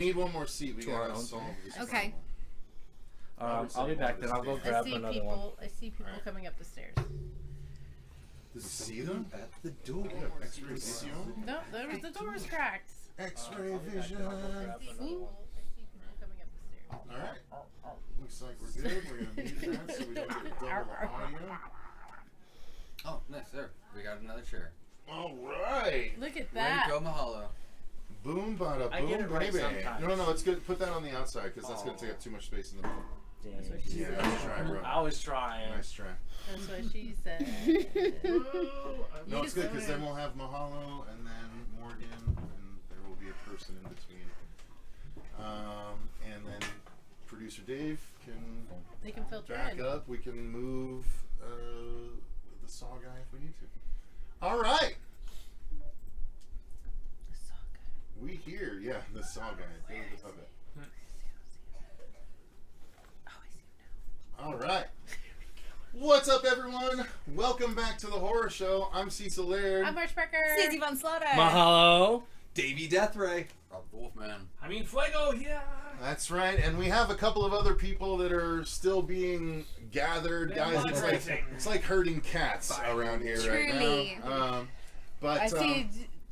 Need one more seat. We gotta solve this. Okay. I'll be back then. I'll go grab another one. I see people coming up the stairs. See them at the door. X-ray vision. No, the door is cracked. X-ray vision. I see people coming up the stairs. All right. Looks like we're good. We're gonna mute that so we don't get double audio. Oh, nice. There. We got another chair. All right. Look at that. Way to go, Mahallo. Boom, bada, I get boom, it right baby. sometimes. No, let's put that on the outside because that's gonna take up too much space in the middle. Yeah, nice try, bro. I was trying. Nice try. That's what she said. No, it's good because then we'll have Mahallo and then Morgue-N, and there will be a person in between. And then producer Dave They can filter back in. up. We can move the saw guy if we need to. All right. The saw guy. We here, yeah, the saw guy. Billy the puppet. All right. What's up, everyone? Welcome back to the horror show. I'm Cecil Laird. I'm Marshbecker. Susie von Slaughter. Mahallo. Davey Deathray. Wolfman. Fuego, yeah. That's right, and we have a couple of other people that are still being gathered. Guys, it's like herding cats around here Truly. right now. But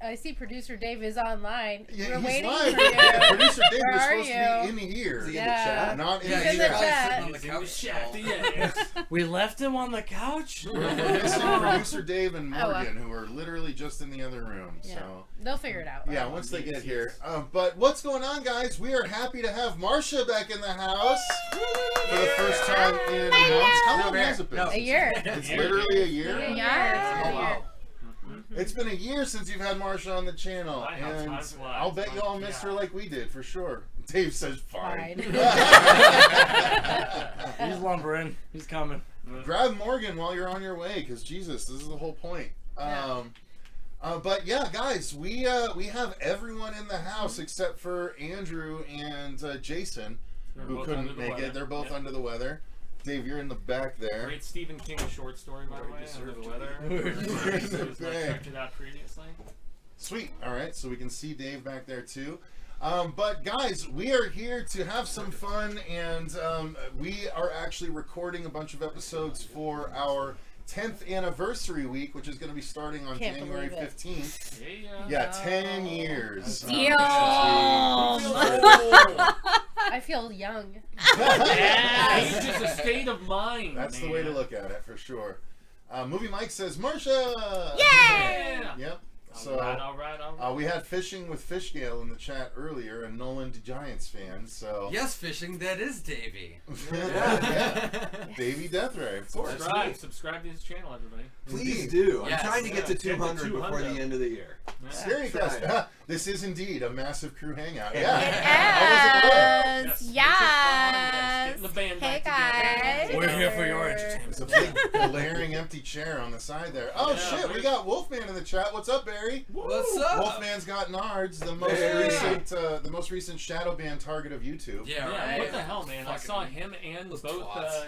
I see producer Dave is online. yeah, We're he's waiting live. for you. Producer Dave Where is are supposed to you? be in here. Is he Yeah. Not in He's the in the chat. chat. On the couch. Yeah. We left him on the couch? We're missing producer Dave and Morgue-N, who are literally just in the other room. Yeah. So They'll figure it out. yeah, once they get here. But what's going on, guys? We are happy to have Marsha back in the house for the first time in months. How long has it been? A year. It's literally a year. Yeah. Oh, wow. It's been a year since you've had Marsha on the channel, I know, and time flies. I'll bet you all missed her like we did, for sure. Dave says fine. He's lumbering. He's coming. Grab Morgue-N while you're on your way, because Jesus, this is the whole point. But yeah, guys, we have everyone in the house except for Andrew and Jason, who couldn't make it. They're both under the weather. Dave, you're in the back there. Great Stephen King short story, by the way, Under the Weather. Checked it out previously. Sweet. All right, so we can see Dave back there too. But guys, we are here to have some fun, and we are actually recording a bunch of episodes for our 10th anniversary week, which is going to be starting on January 15th. Yeah, 10 years. Damn. I feel young. Yeah, it's just a state of mind. That's the way to look at it, for sure. Movie Mike says, Marsha! Yeah! Yep. So, all right. we had Fishing with Fishgale in the chat earlier, and Nolan the Giants fan, so... Yes, fishing, that is Davey. yeah. Davey Deathray, of course. Subscribe to his channel, everybody. Please do. Yes. I'm trying to get to 200 before the end of the year. Scary Cast. This is indeed a massive crew hangout. It Yeah. is. Yes. Yes. The band Hey back guys. We're here for your There's entertainment. a big glaring empty chair on the side there. Oh shit, we got Wolfman in the chat. What's up, Barry? What's up? Wolfman's got Nards, the most recent shadow ban target of YouTube. Yeah, Yeah, right. what the hell, man? I saw him and Those both twats.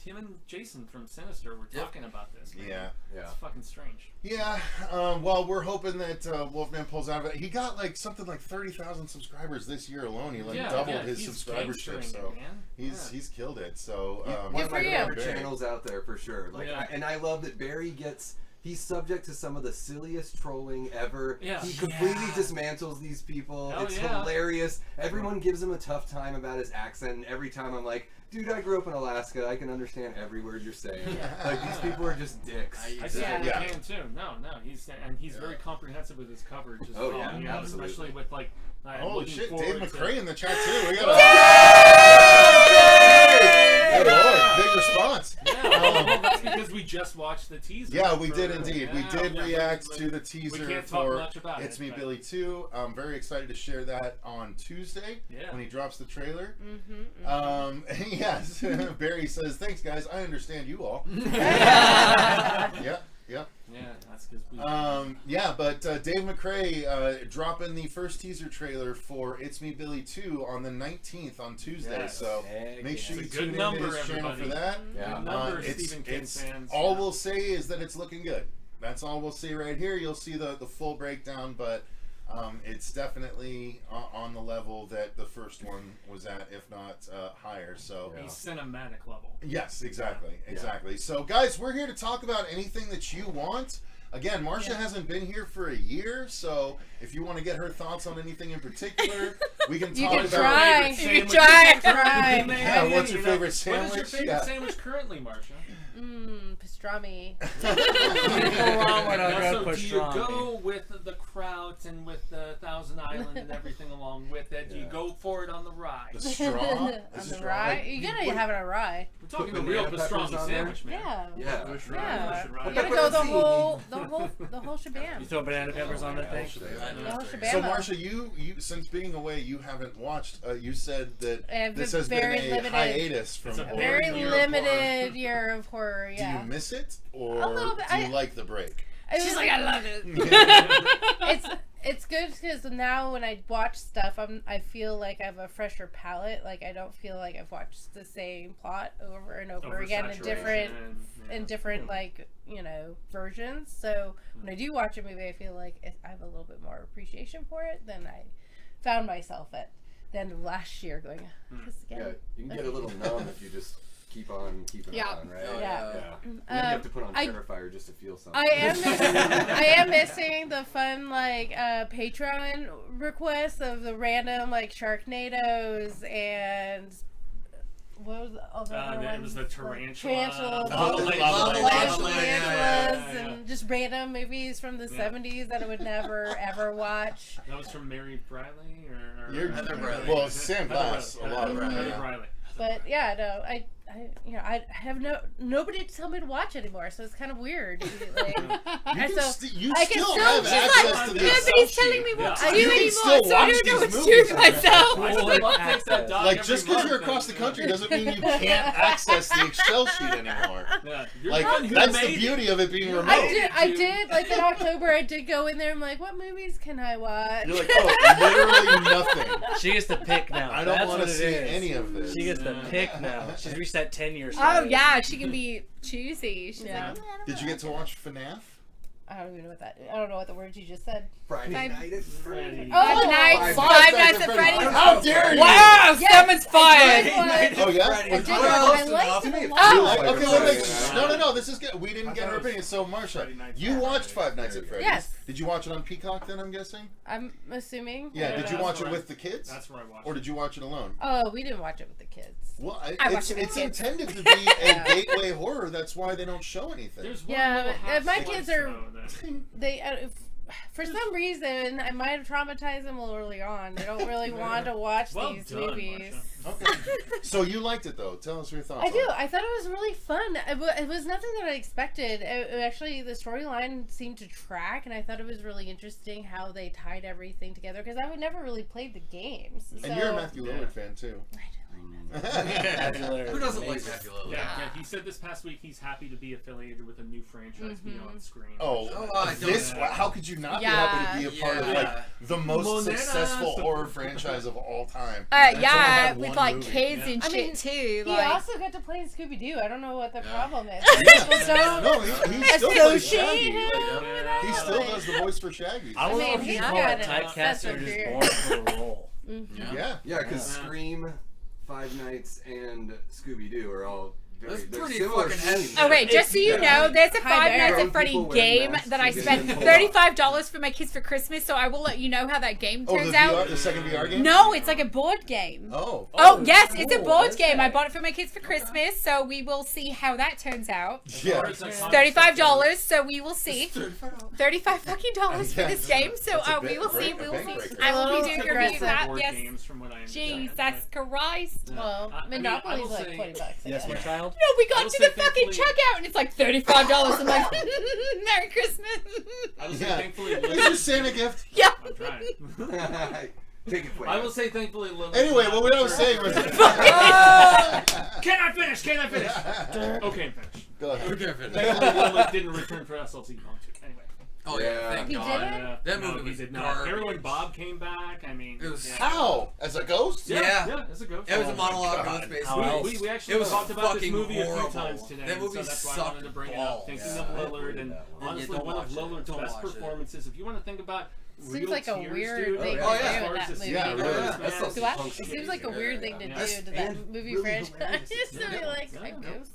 Tim and Jason from Sinister were talking about this. Man. Yeah. It's fucking strange. Yeah. Well, we're hoping that Wolfman pulls out of it. He got like something like 30,000 subscribers this year alone. He doubled his he's subscribership, gangstering so it, man. he's killed it. So One of my for you. favorite channels out there for sure. Yeah. And I love that Barry he's subject to some of the silliest trolling ever. Yeah. He completely dismantles these people. Hell it's yeah. hilarious. Everyone gives him a tough time about his accent, and every time I'm like, dude, I grew up in Alaska. I can understand every word you're saying. Like, these people are just dicks. I see Yeah. it with him too. No, he's very comprehensive with his coverage as well. Yeah, You know, absolutely. especially with like. holy shit, Dave forward to- McCrae in the chat too. We got good lord, big response. Yeah, that's because we just watched the teaser. Yeah, we did indeed. We did Yeah, react like, to the we teaser can't talk for much about It's it, Me but- Billy 2. I'm very excited to share that on Tuesday when he drops the trailer. Yes, Barry says, thanks guys, I understand you all. Yep. Yeah, that's because we. But Dave McCrae dropping the first teaser trailer for It's Me Billy 2 on the 19th on Tuesday. Yes. So Heck make sure It's you a good tune number, into his channel everybody. for that. Yeah. Good number, It's Stephen King fans. all we'll say is that it's looking good. That's all we'll say right here. You'll see the full breakdown, but It's definitely on the level that the first one was at, if not higher. So A cinematic level. yes, exactly. So guys, we're here to talk about anything that you want. Again, Marcia hasn't been here for a year, so if you want to get her thoughts on anything in particular, we can talk about. try. You can try. Yeah, what's your favorite sandwich? What is your favorite sandwich currently, Marcia? Pastrami. Can't go wrong with a So good do you pastrami. go with the kraut and with the Thousand Island and everything along with it? Do you go for it on the rye? The straw. On Is the it rye? like- You gotta have it on rye. We're talking Put a real banana peppers pastrami on there? sandwich, man. Yeah. Yeah. Yeah. You Pepperoni. gotta go the whole shebang. You throw banana peppers on that thing? The whole shebang. So Marcia, you since being away, you haven't watched. You said that I have this a has been very a limited- hiatus from It's a horror. Very Year of limited year of horror. Do Yeah. you miss it, or A little bit. do you like the break? She's like, I love it. It's good because now when I watch stuff, I feel like I have a fresher palette. Like I don't feel like I've watched the same plot over and over again in different like versions. So when I do watch a movie, I feel like I have a little bit more appreciation for it than I found myself at the end of last year going. This Yeah, again. you can get a little numb if you just keep on keeping on, right? Yeah. And then you have to put on Terrifier just to feel something. I am missing the fun Patreon requests of the random Sharknadoes and what was the other It ones? was the tarantula. Tarantulas, Lava tarantulas, and just random movies from the 70s that I would never ever watch. That was from Mary Briley or You're, Heather Briley. well, Sam Bass, a lot of Heather it. Briley. But yeah, no, I have nobody to tell me to watch anymore, so it's kind of weird. You I can still still- have she's access to the Nobody's Excel telling sheet. me what Yeah. to You do can still anymore, so I watch don't know what these to do with movies. myself. I still takes that dog Like every just because month, you're across the and, country doesn't mean you can't access the Excel sheet anymore. Yeah, you're Like the one who that's made the it. beauty of it being remote. I did like in October. I did go in there. I'm like, what movies can I watch? You're like, oh, literally nothing. She gets to pick now. I don't That's want what to it see is. any of this. She gets to pick now. She's reached that 10-year Oh stage. yeah, she can be choosy. She's Yeah. like, Did you get to watch FNAF? I don't even know what that. I don't know what the words you just said. Friday Five- night at Freddy's. Five Nights, Five Nights at Freddy's. How dare you? Wow, Yes, someone's fired. Oh yeah. I did. Well, I close liked enough. it a To me, lot. You like- okay, Friday wait, night. no. This is good. We didn't I get thought her it was opinion. So, Marsha, Friday Night you Friday. watched Five Nights at Freddy's. Yes. Did you watch it on Peacock then? I'm guessing. I'm assuming. Yeah. Yeah, Did you that's watch it where with the kids, That's where I watched or it. did you watch it alone? Oh, we didn't watch it with the kids. Well, I it's watched it with kids. intended to be a gateway horror. That's why they don't show anything. There's one Yeah, little but, hot my slice, kids are- though, that- They, for some reason, I might have traumatized them early on. They don't really want to watch Well these done, movies. Marsha. Okay. So you liked it though. Tell us your thoughts. I do. on it. I thought it was really fun. It was nothing that I expected. Actually, the storyline seemed to track, and I thought it was really interesting how they tied everything together. Because I would never really played the games. And so, you're a Matthew Lillard fan too. I do like That's hilarious. Who doesn't like Amazing. Matthew Lillard? Yeah, he said this past week he's happy to be affiliated with a new franchise beyond Scream. Oh, I don't this! know. How could you not Yeah. be happy to be a part of Yeah. like the most Moneta successful stuff. horror franchise of all time? It's only Yeah, had with one like movie. kids Yeah. and I shit mean, too. He Like, also got to play in Scooby Doo. I don't know what the Yeah. problem is. Yeah. People don't No, he still plays associate Shaggy. him Like, with he that. still Like, does the voice for Shaggy. I don't I know mean, if you he's call got it an typecast obsessive or just beard. born for the role. Yeah. Yeah, because Yeah. Scream, Five Nights, and Scooby Doo are all That's they're pretty similar fucking heavy. themes. okay, just so you know, there's a Hi Five there. Nights Grown at Freddy people wearing game masks that I to spent get $35 for my kids for Christmas, so I will let you know how that game Oh, turns the out. the second VR game. No, it's like a board game. Oh. Oh, yes, it's a cool. board game. I Okay. bought it for my kids for Christmas, so we will see how that turns out. Yeah. It's like $35, so we will see. $35 fucking dollars for Yeah, this game, so that's a we will see. bank We will breaker. see. I will be doing a review of that. board Yes. games from what I understand. Jesus Christ. Well, I mean, I Monopoly's will like say- $20. I Yes, guess. my child. No, we I got will to say the fucking thankfully- checkout and it's like $35. I'm like, Merry Christmas. I will say Yeah. thankfully Is your Lillard. Santa gift? Yeah. I'm trying. Take it, I will say thankfully Lillard. Anyway, what I was saying was. Can I finish? Can I finish? Okay, I'm finished. Go ahead. Okay, finish. Thankfully Lillard didn't return for SLT Long 2. Anyway. Oh yeah, Yeah. thank He God. didn't? That No, movie he was did not. garbage. Everyone, Bob came back. I mean, It was- yeah. How? As a ghost? Yeah. Yeah, it's a ghost. It was Oh a my monologue. God. It was How basically. else? We actually It was talked about this fucking movie a horrible. few times today. That movie so that's why I wanted to bring it sucked up. Thinking balls. of Yeah, I Lillard, hated and that one. honestly, Yeah, don't one of watch it. Lillard's Don't best watch it. performances. If you want to think about Seems like a tears, weird dude. thing Oh, to yeah. do in that movie. Yeah, really. That's some What? punk It shit. seems like a weird thing to do That's- to that and movie really franchise. hilarious. To be like Yeah. a ghost.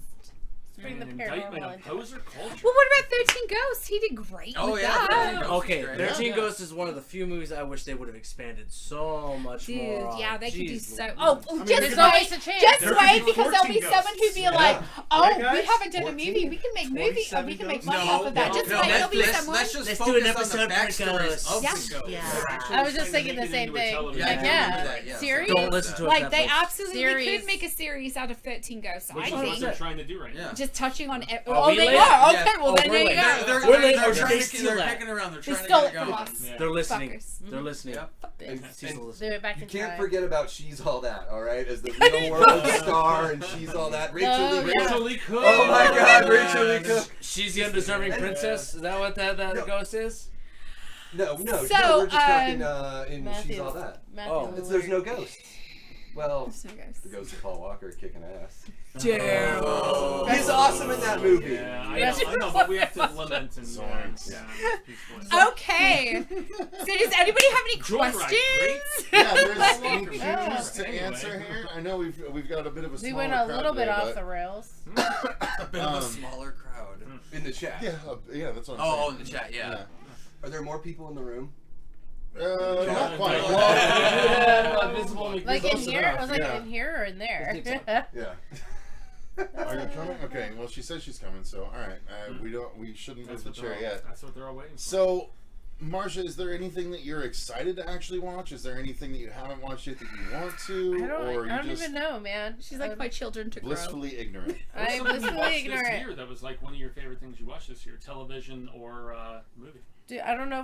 Bring the Indictment paranormal of into it. poser culture. Well, what about 13 Ghosts? He did great Oh, with yeah, that. 13 Ghosts. Okay, Great. 13 Yeah. Ghosts is one of the few movies I wish they would have expanded so much Dude, more on. yeah, they could do Jeez so. Louise. Oh, I mean, just There's wait. always a chance. Just There wait, could be because there'll be 14 someone who'd be ghosts. like, "Oh, Right, we guys? haven't done a 14? movie. We can make movie. 27 We can make ghosts? money No, off of that. no, Just no, wait, there'll be let's someone." just Let's do focus an on episode the for backstories ghosts. of Yeah. the ghosts. Yeah. I was just thinking the same thing. television Like, movie. yeah. That, yeah. Series? Don't listen to it. Like they Netflix. absolutely Series. could make a series out of 13 Ghosts. Which I is what think. they're trying to do right now. Yeah. Just touching on. Oh, Oh, we they late? are. Yeah. Okay, well Oh, then we're there you late. go. They're We're late, they're or trying they to steal they're that. kicking around. They're They trying to stole get it it from going. us. Yeah. They're listening. Fuckers. They're listening. Yep. And Fuckers. Cecil listening. They're back You in can't time. forget about She's All That, all right? As the real world star and She's All That. Rachel Oh, Lee yeah. Rachel Lee Cook. Oh my God, Rachel Lee Cook. She's the undeserving princess. Is that what that No. ghost is? No, So, we're just talking in Matthew. She's All That. Matthew Oh. There's no ghosts. Well, There's no ghosts. the ghost of Paul Walker kicking ass. Damn. Oh. He's awesome in that movie. Yeah, I know, but we have to lament and Zoinks. peacefully. Okay. So does anybody have any Joyride, questions? Yeah, there's any Oh. cues to Anyway. answer here. I know we've got a bit of a We smaller went a crowd little bit today, off but- the rails. A bit of Um, a smaller crowd. In the chat. Yeah, that's what I'm Oh, saying. in the chat, yeah. Are there more people in the room? Not quite. Like in Close here? enough, I was like yeah. in here or in there? Yeah. Are you coming? Okay. Well, she says she's coming, so all right. We shouldn't move the chair yet. That's what they're all waiting for. So, Marcia, is there anything that you're excited to actually watch? Is there anything that you haven't watched yet that you want to, or I you don't just even know, man. She's like my children to grow. blissfully ignorant? What's I'm something you blissfully watched this ignorant. year that was like one of your favorite things you watched this year, television or movie? Dude, I don't know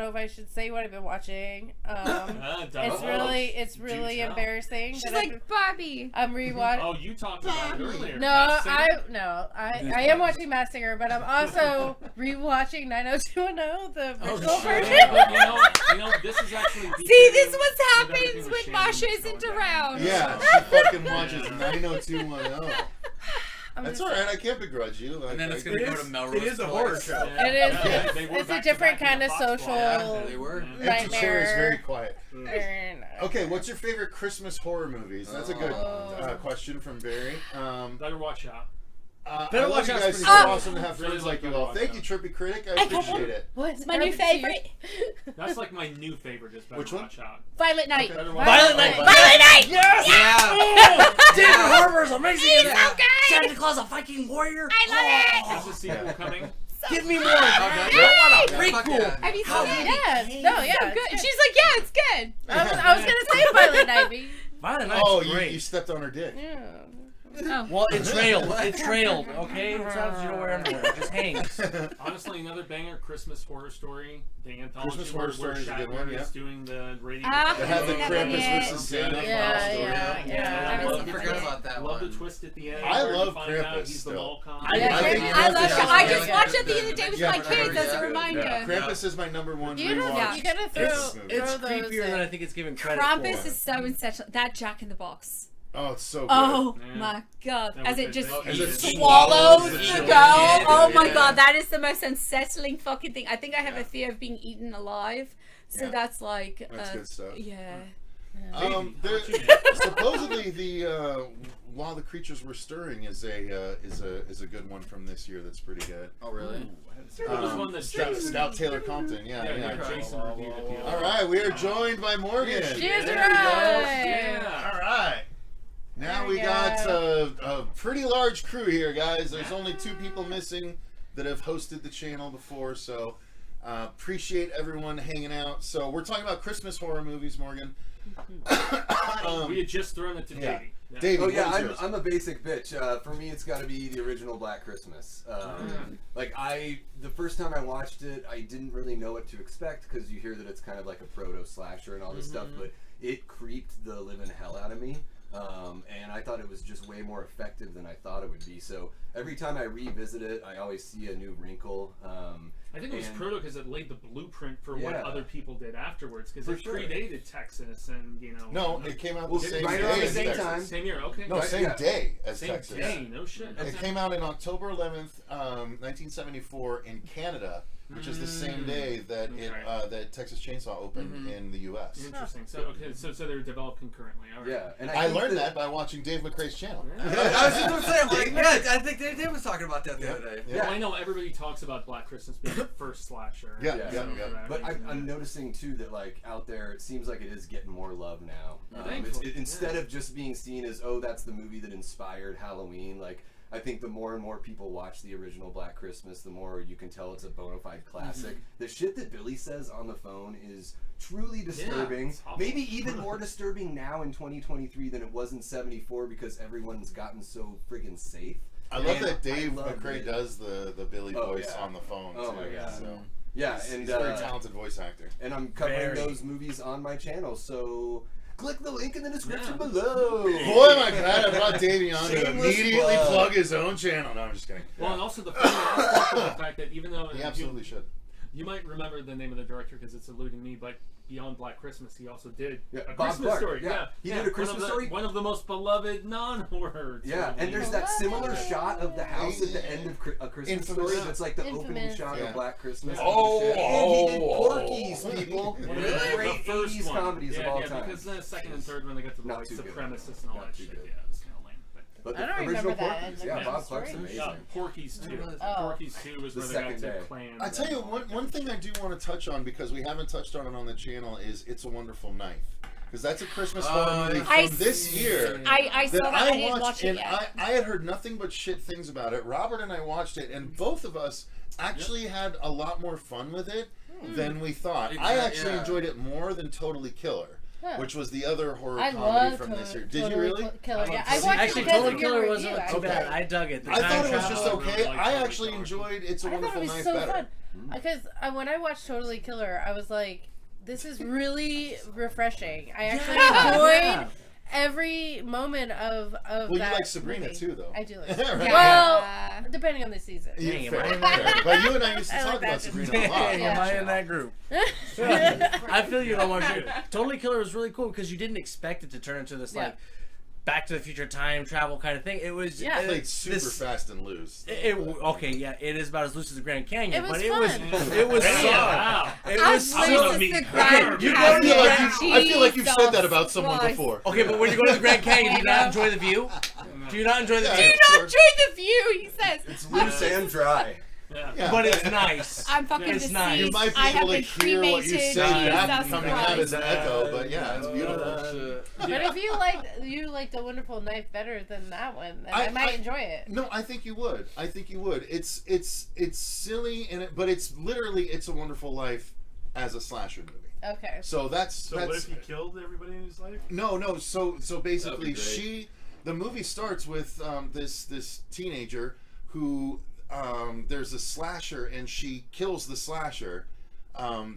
if I should say what I've been watching. It's really tell. embarrassing. She's but like Bobby. I'm rewatching. Oh, you talked about it earlier. No, Masked I am watching Masked Singer, but I'm also rewatching 90210, the original version. Yeah, but you know, this is actually. See, this is what with happens everything when with Shannon Masha isn't going down. around. Yeah, she fucking watches 90210. I'm That's just- all right. I can't begrudge you. And then it's going to go to Melrose. It is a horror Place. show. Yeah, It is. yeah, they were It's a back to different back in kind the of Fox social Yeah, they were. Empty chair is very nightmare. quiet. Okay, what's your favorite Christmas horror movies? That's a good question from Barry. Better watch out. Better I love Watch you Out's guys. pretty So good. awesome to have Really friends like like you Better all. Watch Thank Out. you, Trippy Critic. I appreciate it. What's my new favorite? That's like my new favorite. Is Better Which one? Watch Out. Violet Night. Okay. Violent Night. Violet Night! Yes! Yeah. David Harbour's amazing in He's that. so good! Santa Claus, a Viking warrior. I love There's a sequel coming. Give me more. Okay. I want a Yeah, fuck prequel. yeah. Have you How seen many it? Yeah, no, yeah. So good. She's like, yeah, it's good. I was gonna say Violet Night. Baby. Violent Night's Oh, great. you stepped on her dick. Yeah. Oh. Well, it trailed. It trailed. Okay, it's not that you don't wear underwear. It just hangs. Honestly, another banger, Christmas Horror Story. The anthology Christmas Horror where Story is a good one, Shatner yeah. is doing the radio. Ah, They had the Yeah. Krampus versus Santa Yeah, story. yeah. I I forgot about that Love one. the twist at the end. I where you love find out Krampus he's still. the mall cop. I think I Krampus love is it. I really just good. watched it the other day with Yeah, my but kids as a yeah. reminder. Yeah, Krampus is my number one You don't. rewatch. You gotta throw. Christmas movie. It's throw those creepier in. than I think it's given credit Krampus for. is so unsettling. That Jack in the Box. Oh, it's so good. Oh Yeah. my god. That As was it just the- As it swallows swallows the the girl. children. Oh my Yeah. god, that is the most unsettling fucking thing. I think I have Yeah. a fear of being eaten alive. So Yeah. that's like That's good stuff. yeah. Supposedly the While the Creatures Were Stirring is a good one from this year that's pretty good. Oh, really? That was one that Jason- Stout Taylor Compton, yeah. Jason reviewed it the other All day. right, we are joined by Morgan. Cheers, There we go. right. Yeah. All right. Now There we we got go. a pretty large crew here, guys. There's only 2 people missing that have hosted the channel before, so appreciate everyone hanging out. So we're talking about Christmas horror movies, Morgan. We had just thrown it to Yeah. Davey. Yeah. Davey, Oh yeah, what is yours? I'm a basic bitch. For me, it's got to be the original Black Christmas. Like the first time I watched it, I didn't really know what to expect because you hear that it's kind of like a proto slasher and all this stuff, but it creeped the living hell out of me. And I thought it was just way more effective than I thought it would be. So every time I revisit it, I always see a new wrinkle. I think it was and- proto because it laid the blueprint for what Yeah. other people did afterwards. Because For it sure. predated Texas and No, it came out Well, the same right day around the as same Texas. time. Same year, okay. No, Right, same yeah. day as Same Texas. day, no shit. It came out in October 11th, 1974 in Canada, which is the same day that that Texas Chainsaw opened in the U.S. Interesting. So they're developed concurrently. All right. Yeah, and I learned that by watching Dave McRae's channel. I was just going to say, I'm like, yeah, I think Dave was talking about that the other day. Yeah. Well, I know everybody talks about Black Christmas being the first slasher. Yeah. But I'm noticing too that like out there, it seems like it is getting more love now. Instead of just being seen as that's the movie that inspired Halloween. Like I think the more and more people watch the original Black Christmas, the more you can tell it's a bona fide classic. The shit that Billy says on the phone is truly disturbing. Yeah, maybe even more disturbing now in 2023 than it was in '74 because everyone's gotten so friggin' safe. I love that Dave McRae does the Billy voice on the phone. Oh too, my god. So. Yeah, He's and a very talented voice actor. And I'm covering those movies on my channel, so click the link in the description below. Boy, am I glad I brought Davey on to Shameless immediately plug. plug his own channel. No, I'm just kidding. Well, and also the funny aspect of the fact that even though He absolutely should. you might remember the name of the director because it's eluding me, but beyond Black Christmas, he also did a Bob Christmas Clark, story. yeah. He did a Christmas story. One of the most beloved non-horror. Yeah, and there's that similar shot of the house at the end of A Christmas Story that's like the opening shot of Black Christmas. And he did Porky's, people. One of the great 80s comedies of all time. Because the second and third one they got the Not white too good. supremacists and all Not that too shit. good. Yeah, it was kind of lame. But I the don't original remember that Porky's, in the yeah, Christmas Bob Clark's Story. amazing. Porky's 2. Oh. Porky's 2 was The where they got second to day. plan. I tell you, one thing I do want to touch on because we haven't touched on it on the channel is It's a Wonderful Knife. Because that's a Christmas horror movie from this year. I saw that. I didn't watch it and yet. I had heard nothing but shit things about it. Robert and I watched it, and both of us actually had a lot more fun with it than we thought. I actually enjoyed it more than Totally Killer, which was the other horror comedy from this year. Did you really? Killer, yeah. I watched Actually, it because Totally of your Killer review, wasn't too bad. I dug it. The I time thought it was travel- just okay. like I Totally actually Killer. enjoyed It's a I thought Wonderful it was Knife so better. fun because when I watched Totally Killer, I was like, "This is really refreshing." I actually enjoyed every moment of Well, that. you like Sabrina movie. too, though. I do like. Right. Sabrina. Yeah. Well, depending on the season. Yeah, fair, Damn, fair. But you and I used to I talk like about that. Sabrina a lot. Am I in that group? I feel you, Omar. Totally Killer was really cool because you didn't expect it to turn into this like Back to the Future time travel kind of thing. It was It played super fast and loose. Okay, yeah, it is about as loose as the Grand Canyon, It was but fun. it was Wow. it As was loose so as the mean. Grand I Canyon. feel like you've said that about someone Jesus before. Okay, but when you go to the Grand Canyon, do you not enjoy the view? Do you not enjoy the Yeah. view? Do not enjoy the view, he says. It's loose and dry. Yeah. But it's nice. I'm fucking It's deceased. nice. You might be I have able to been hear what you cremated. say back Jesus coming out Christ. as an echo, but yeah, it's beautiful. But if you liked The Wonderful Knife better than that one, then I might enjoy it. No, I think you would. I think you would. It's silly but it's literally It's a Wonderful Life as a slasher movie. Okay. So that's So what if he killed everybody in his life? No. So basically, great. the movie starts with this teenager who there's a slasher and she kills the slasher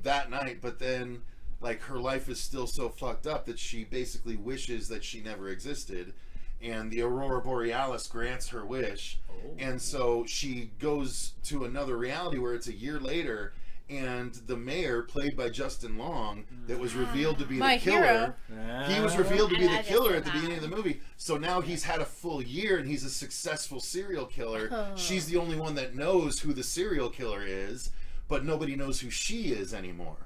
that night, but then like her life is still so fucked up that she basically wishes that she never existed, and the Aurora Borealis grants her wish, and so she goes to another reality where it's a year later. And the mayor, played by Justin Long, that was revealed to be My the killer. hero. He was revealed to be the I killer just at the saw beginning of the movie. So now he's had a full year and he's a successful serial killer. Oh. She's the only one that knows who the serial killer is, but nobody knows who she is anymore.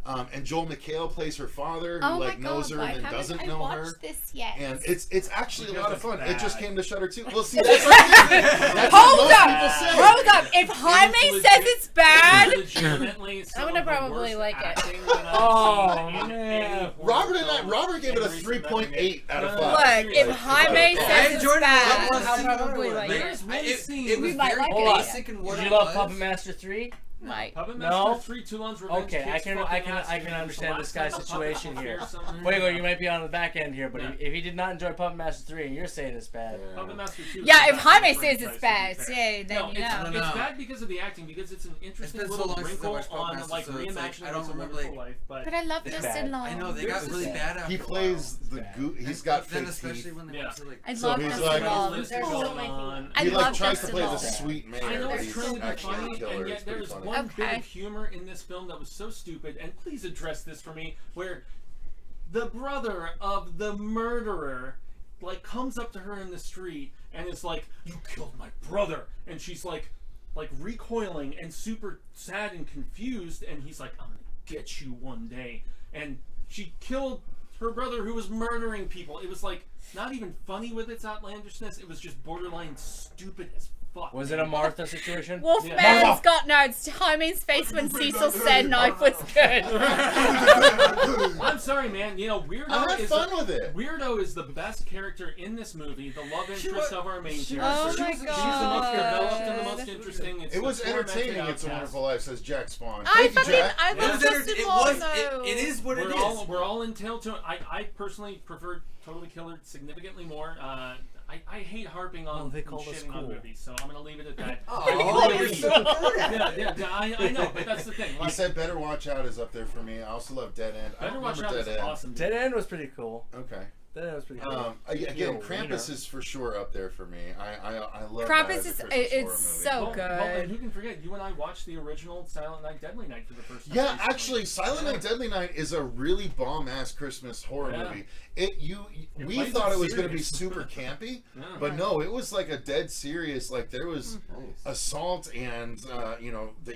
And Joel McHale plays her father, who Oh my like knows God, her why and then haven't doesn't I know watched her. this yet? And it's actually a lot of fun. It just bad. came to Shudder too. Well, see, that's what Hold most up! people say. Hold up! If Jaime says it's bad, I'm gonna probably like it. Oh, man. Robert gave it a 3.8 out of 5. look, if Jaime says it's bad, I'll probably like it. There's one scene. It was We might very like it. basic in what Did it you love was. Puppet Master 3? Mike. Puppet No? Master 3, Toulon's Revenge. Okay, I kicks can fucking ass understand this guy's Puppet situation Master here. or something. Fuego, you might be on the back end here, but Yeah. if he did not enjoy Puppet Master 3 and you're saying it's bad, Puppet Master 2 is Yeah, the if best Jaime of the says franchise, it's to bad, be fair. yeah, then No, you know. No. it's bad because of the acting, because it's an interesting been so little long since I wrinkle watched Puppet on Master, like so it's like, reimagining I don't It's a remember, Wonderful like- Life, But I love It's Justin bad. Long. I know they got really bad after He a while. plays the Bad. goo. He's And got then fake especially teeth. when they Yeah. went to like I So love he's Justin like- Long. There's There's so so many on. I He like love tries to Justin play the Long. sweet mayor. I know but it's he's trying to be actually funny, a killer. and It's yet there pretty was funny. one bit Okay. of humor in this film that was so stupid, and please address this for me, where the brother of the murderer like comes up to her in the street and is like, "You killed my brother," and she's like, like recoiling and super sad and confused, and he's like, I'm gonna get you one day. And she killed her brother who was murdering people. It was like not even funny with its outlandishness. It was just borderline stupid as fuck. Was it a Martha situation? Wolfman's got notes. Jaime's face when Cecil said knife was good. I'm sorry, man. You know, I had fun with it. Weirdo is the best character in this movie, the love interest of our main character. Oh my She's the most developed and the God. most interesting. It's It was the tormented entertaining. It's a outcast. Wonderful Life, says Jack Spawn. I Thank you, Jack. love Justin Long, though. It is what it We're is. all entitled to it. I personally prefer Totally Killer significantly more. I hate harping on they called us shitting on cool. movies, so I'm gonna leave it at that. Oh, you're so good at it. yeah, I know, but that's the thing. He said Better Watch Out is up there for me. I also love Dead End. I Better don't Watch Out remember is Dead End. awesome. Dead End was pretty cool. Okay. Dead End was pretty cool. Again, Yo, Krampus is for sure up there for me. I love Krampus that as a is- Christmas it's horror movie. so Well, good. and who can forget? You and I watched the original Silent Night, Deadly Night for the first time. Yeah, recently. actually, Silent Night, Deadly Night is a really bomb-ass Christmas horror Yeah. movie. We plays thought it it was going to be serious. super campy, Yeah. but no, it was like a dead serious. Like there was Nice. assault and that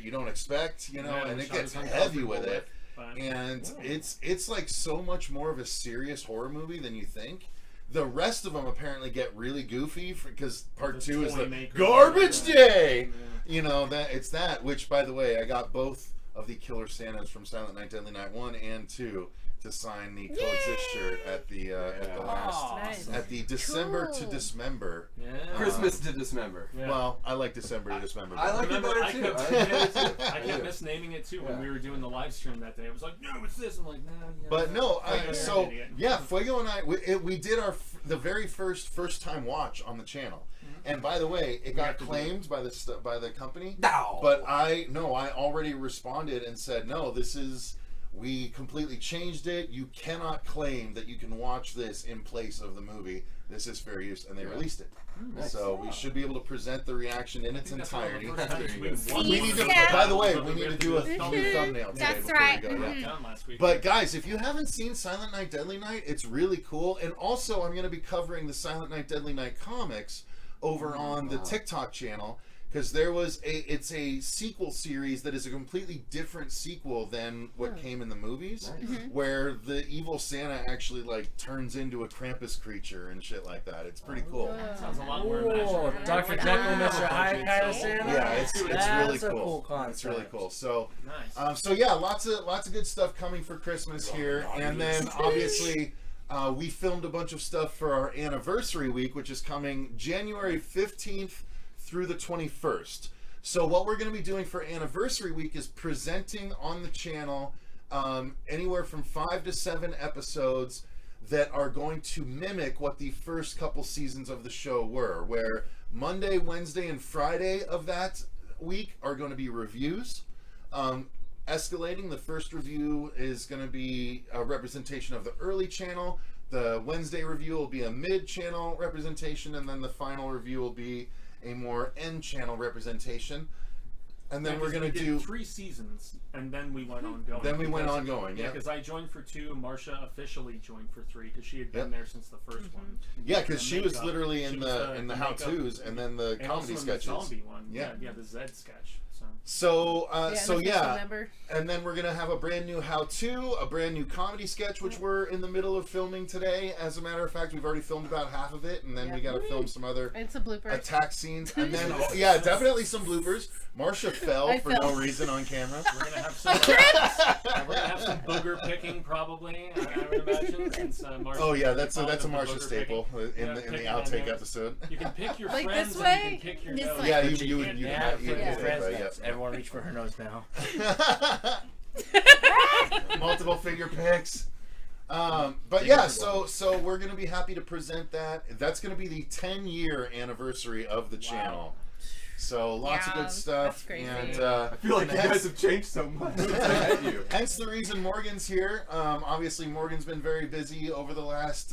you don't expect, Yeah, and which it I gets was heavy with uncomfortable it. but- And it's like so much more of a serious horror movie than you think. The rest of them apparently get really goofy because part The 2 is toy the maker. garbage day. Yeah. You know that it's that. Which, by the way, I got both of the Killer Santas from Silent Night, Deadly Night 1 and 2 to sign the Coexist shirt at the last Nice. at the December to Cool. Dismember. Yeah. Christmas to Dismember. Yeah. Well, I like December to Dismember. I like it Remember, better too. kept, I like it too. I kept misnaming it too when Yeah. we were doing the live stream that day. I was like, no, it's this. I'm like, nah. Yeah, But no, you're so an idiot. yeah, Fuego and I we did the very first time watch on the channel, and by the way, it got have to do claimed by the company. No. But I already responded and said no. We completely changed it. You cannot claim that you can watch this in place of the movie. This is fair use, and they released it. Nice. So we should be able to present the reaction in its I think that's one of the entirety. first times There you we've go. won We one need to. of Yeah. By the way, So we need have to do a thumbnail. new thumbnail today That's before right. we go. Yeah. Mhm. Done last week. But guys, if you haven't seen Silent Night, Deadly Night, it's really cool. And also, I'm going to be covering the Silent Night, Deadly Night comics over on the TikTok channel because it's a sequel series that is a completely different sequel than what came in the movies, where the evil Santa actually like turns into a Krampus creature and shit like that. It's pretty cool. Sounds a lot more Oh, imaginary. Dr. Jekyll, Mr. Hyde kind of Santa? Yeah, it's That's really a cool. cool concept. It's really cool. So. Nice. So yeah, lots of good stuff coming for Christmas here, and then obviously we filmed a bunch of stuff for our anniversary week, which is coming January 15th through the 21st. So what we're going to be doing for anniversary week is presenting on the channel anywhere from 5 to 7 episodes that are going to mimic what the first couple seasons of the show were, where Monday, Wednesday, and Friday of that week are going to be reviews. Escalating, the first review is going to be a representation of the early channel. The Wednesday review will be a mid-channel representation, and then the final review will be a more end-channel representation. And then we're going to do 3 seasons, and then we went on going. Then we went on going, yeah. Because I joined for 2, Marcia officially joined for 3 because she had been Yep. there since the first one. Yeah, because The she was makeup. literally She in was the makeup, how-tos and then the and also comedy in sketches. The zombie one. Yeah. Yeah, the Zed sketch. So. So Unofficial yeah, member. and then we're gonna have a brand new how-to, a brand new comedy sketch, which we're in the middle of filming today. As a matter of fact, we've already filmed about half of it, and then we Yeah. got to film some other And some bloopers. attack scenes, and then yeah, definitely some bloopers. Marcia fell I for fell. no reason on camera. We're gonna have some. We're gonna have some booger picking probably. I would imagine. Since, Marcia Oh yeah, that's a called it the Marcia booger staple picking. in the picking outtake on episode. You can pick your Like friends this and you way? can pick your This nose. way. Yeah, but you can't would do Yeah, that. for yeah, your friends. yeah. Next. Everyone reach for her nose now. Multiple figure picks. But yeah, so we're gonna be happy to present that. That's gonna be the 10-year anniversary of the channel. So lots of Yeah, good stuff, that's crazy. and I feel like you hence- guys have changed so much since I met you. hence the reason Morgan's here. Obviously, Morgan's been very busy over the last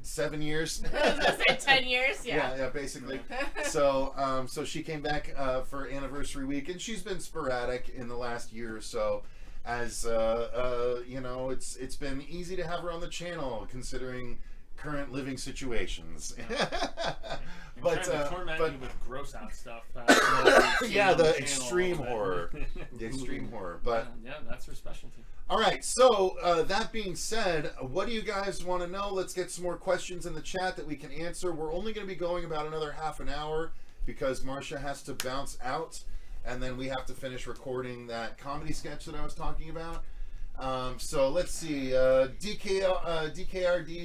7 years. I was gonna say 10 years, Yeah, basically. So, so she came back for anniversary week, and she's been sporadic in the last year or so. As you know, it's been easy to have her on the channel considering current living situations. But trying to torment but you with gross out stuff. yeah, on the channel extreme a little horror, bit. the extreme horror. But yeah, that's her specialty. all right, so that being said, what do you guys want to know? Let's get some more questions in the chat that we can answer. We're only going to be going about another half an hour because Marcia has to bounce out, and then we have to finish recording that comedy sketch that I was talking about. So let's see. DKRD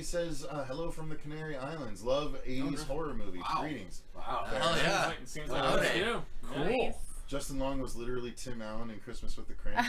says, hello from the Canary Islands. Love 80s horror movies. Wow. Greetings. Wow. Hell yeah. It seems like Wow. that's you. Cool. Justin Long was literally Tim Allen in Christmas with the Cranks.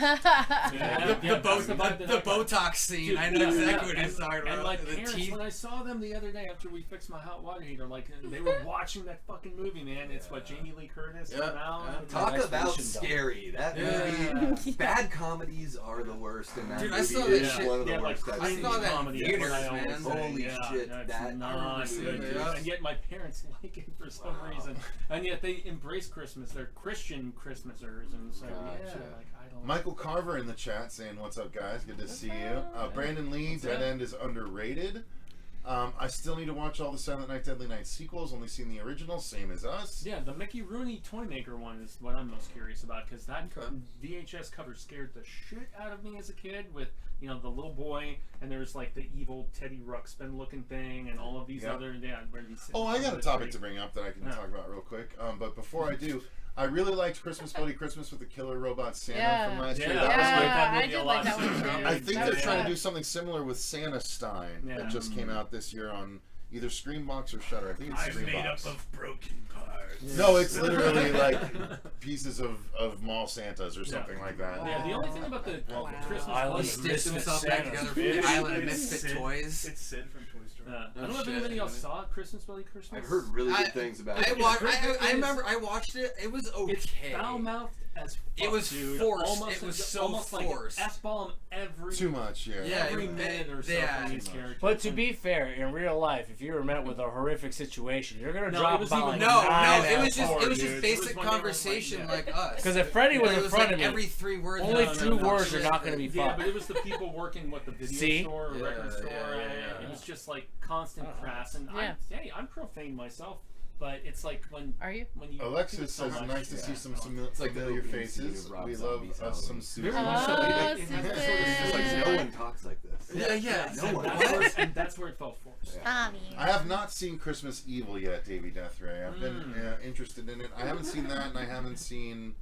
The Botox scene. I know exactly what he's talking And about. my The parents, teeth. when I saw them the other day after we fixed my hot water heater, like they were watching that fucking movie, man. It's what Jamie Lee Curtis Yeah. and Al. Yeah. Talk about Expedition dog. scary. That Yeah. movie. Bad comedies are the worst, and that Dude, I movie saw is that shit. one of the Yeah, like worst I've I seen. saw that in comedy, theaters, what I man. always say. Holy Yeah, shit, yeah, it's that not movie good. is- And yet my parents like it for some reason, and yet they embrace Christmas. They're Christian Christmasers, and so yeah, Gotcha. like I don't. Michael Carver in the chat saying, "What's up, guys? Good to see you." Brandon Lee, Dead End is underrated. I still need to watch all the Silent Night, Deadly Night sequels. Only seen the original, same as us. Yeah, the Mickey Rooney Toymaker one is what I'm most curious about because that Okay. VHS cover scared the shit out of me as a kid with, you know, the little boy and there's like the evil Teddy Ruxpin looking thing and all of these Yep. other, where he's Oh, I got a the topic tree. to bring up that I can Yeah. talk about real quick. But before I do, I really liked Christmas Bloody Christmas with the Killer Robot Santa Yeah. from last Yeah, year. that That was was great. good. That I movie did a like lot that one too. too. I think That they're was trying to good. do something similar with Santa Stein Yeah. that just came out this year on either Screambox or Shudder. I think it's Screambox. broken parts. No, it's literally like pieces of mall Santas or something like that. Yeah, the only thing about the Christmas Island Bloody He of stitched Misfit himself back Santas. together from the Island of Misfit Toys. It's Sid from Toy Story. I don't know if shit. anybody else saw Christmas Bloody Christmas. I've heard really good things about it. I remember I watched it. It was okay. It's foul-mouthed as fuck, It was dude. forced. Almost, It was it's so almost forced. Like F-bomb every Too much, yeah. Yeah, every it- minute or so yeah. from these characters. But to be fair, in real life, if you were met with a horrific situation, you're gonna No, drop it was about even- like No, nine it was just F-bombs. it was dude. just It basic was when they were, conversation like, like us. Because if Freddie was It in was front like of me, every 3 words. only No, 2 no, no, words are shit. not gonna be Yeah, fucked. but it was the people working the video See? store or Yeah, record store. yeah. It was just like constant crass. And Yeah. I'm profane myself, but it's like when Are you? when you do Alexis so says, much, nice to see some It's like the familiar opening scene faces. of Rob We Zombie's love us some Halloween. Susie. Very Oh, much so. It has Susie. that sort of- It's like no one talks like this. Yeah. No one. and that's where it fell forced. I have not seen Christmas Evil yet, Davey Deathray. I've been interested in it. I haven't seen that, and I haven't seen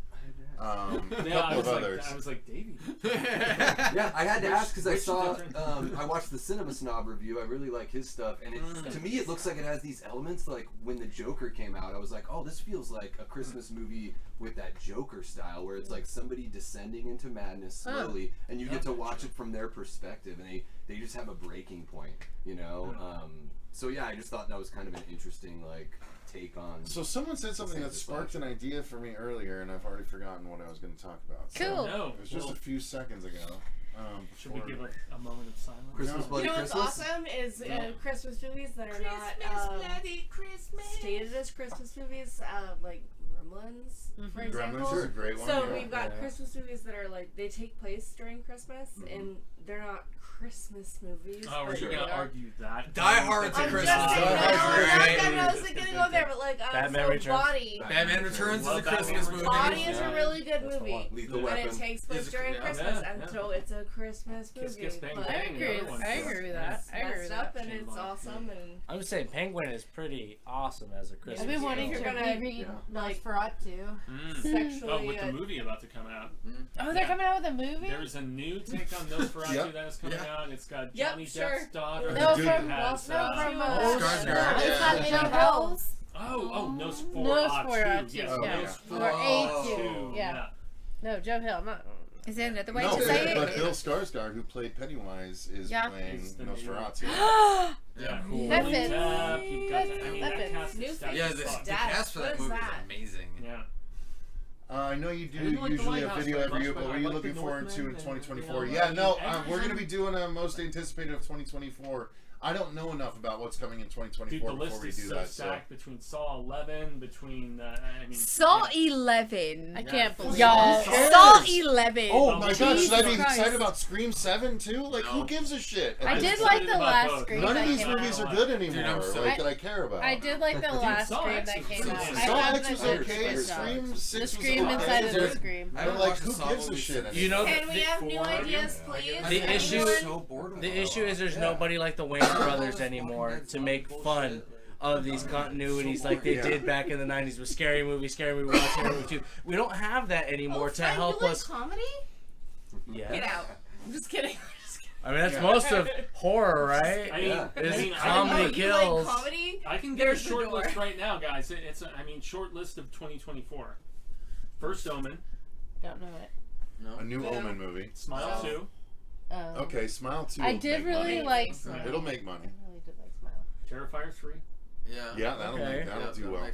a Yeah, couple of others. I was like, Davey. Yeah, I had to ask because I Which saw, different- I watched the Cinema Snob review. I really like his stuff, and to me, it looks like it has these elements. Like when the Joker came out, I was like, oh, this feels like a Christmas movie with that Joker style, where it's like somebody descending into madness slowly, and you get to watch it from their perspective, and they just have a breaking point, you know. So yeah, I just thought that was kind of an interesting take on. So someone said something that sparked an idea for me earlier, and I've already forgotten what I was going to talk about. So Cool. No. it was just a few seconds ago. Should we give a moment of silence? Christmas No. Bloody You know what's Christmas. awesome is Christmas movies that are not stated as Christmas movies, like Gremlins, for example. Gremlins is a great one. So yeah. we've got Christmas movies that are like they take place during Christmas and they're not Christmas movies. Oh, we're but gonna they are. argue that. Die Hard's a I'm Christmas just saying, movie. no, I wasn't gonna go there, but like Batman so Returns. Body. Batman Returns is a Love Batman Christmas movie. Body is Yeah. a really good That's the movie. one. Lethal And Weapon. it takes place Is- during yeah. Christmas, Yeah, and yeah. so it's a Christmas movie. Kiss, kiss, bang, but bang. I agree. Another one. I agree with that. I agree with messed up, that. and it's awesome, and I would say Penguin is pretty awesome as a Christmas. I've been wanting If to you're gonna, reread like, Nosferatu. sexually. Oh, with the movie about to come out. Oh, they're coming out with a movie? There's a new take on Nosferatu Yep. that is coming out. It's got Yep, Johnny sure. Depp's daughter. No, Dude, from has, Skarsgård. It's not Yeah. Joe Hills. Oh, Nosferatu. Nosferatu, Yes, yeah. Nosferatu. Or A2. Yeah. Yeah. No, Joe Hill. Not. Is there another way No, to say but it? Bill Skarsgård, who played Pennywise, is Yeah. playing He's the new- Nosferatu. Yeah, Cool. That Willie fits. Depp, you've got That I mean, fits. that cast New is stacked Yeah, as the fuck. cast for What that is movie is that? amazing. Yeah. I know you do I didn't like the usually a Lighthouse video very every much, year, but but what I are you like looking the forward to in Wolfman and, 2024? you know, Yeah, no, like, we're going to everything. be doing a most anticipated of 2024. I don't know enough about what's coming in 2024 Dude, the before list we is do so that. stacked between Saw 11, between Saw 11. I can't believe Y'all, it. Saw 11. Oh my god, should I be Jesus excited Christ. about Scream 7 too? Like, who No. gives a shit? I At did this like point? the last Scream None that of these came movies out. are good anymore. I'm so- Like, that I care about. I did like the last Saw Scream X that was came good. out. I Saw found X the was good okay. stuff. Scream 6 The was Scream okay. inside of the But, Scream. I haven't like, watched who the Saw gives a movies shit since- anymore? You know, Can we have new ideas, please? The issue- Anyone? so bored with the it. issue is there's nobody like the Wayne brothers anymore to make fun of these continuities like they did back in the 90s with Scary Movie 1, Scary Movie 2. We don't have that anymore to Fine, help you like us. comedy? Yeah. Get out. I'm just kidding. I mean, that's most of horror, right? I mean, Yeah. It's I comedy Oh, you kills. like comedy? I can get There's a the short door. list right now, guys. It's a short list of 2024. First Omen, Don't know it. A new Omen movie. Smile 2, Okay, Smile 2. I will did make really money. like Smile. It'll make money. I really did like Smile. Terrifier 3, Yeah. Yeah, that'll Okay. do well.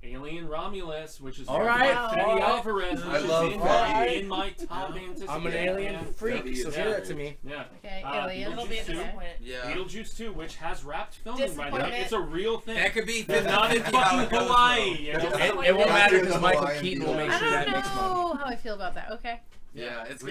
Alien Romulus, which is All right, Fetty all right. Alvarez, which I love is Fetty. in my top anticipated. I'm an alien and- freak, Fetty so is give great. that to me. Yeah. Okay, Alien. It'll be a Beetlejuice 2. disappointment. Yeah. Beetlejuice 2, which has wrapped filming right now. Disappointment. It's a real thing. That could be They're not in 50-50 how fucking it goes, Hawaii. though. You know? It won't matter because The Michael Hawaiian Keaton will make I sure that don't makes money. know how I feel about that. Okay. Yeah, it's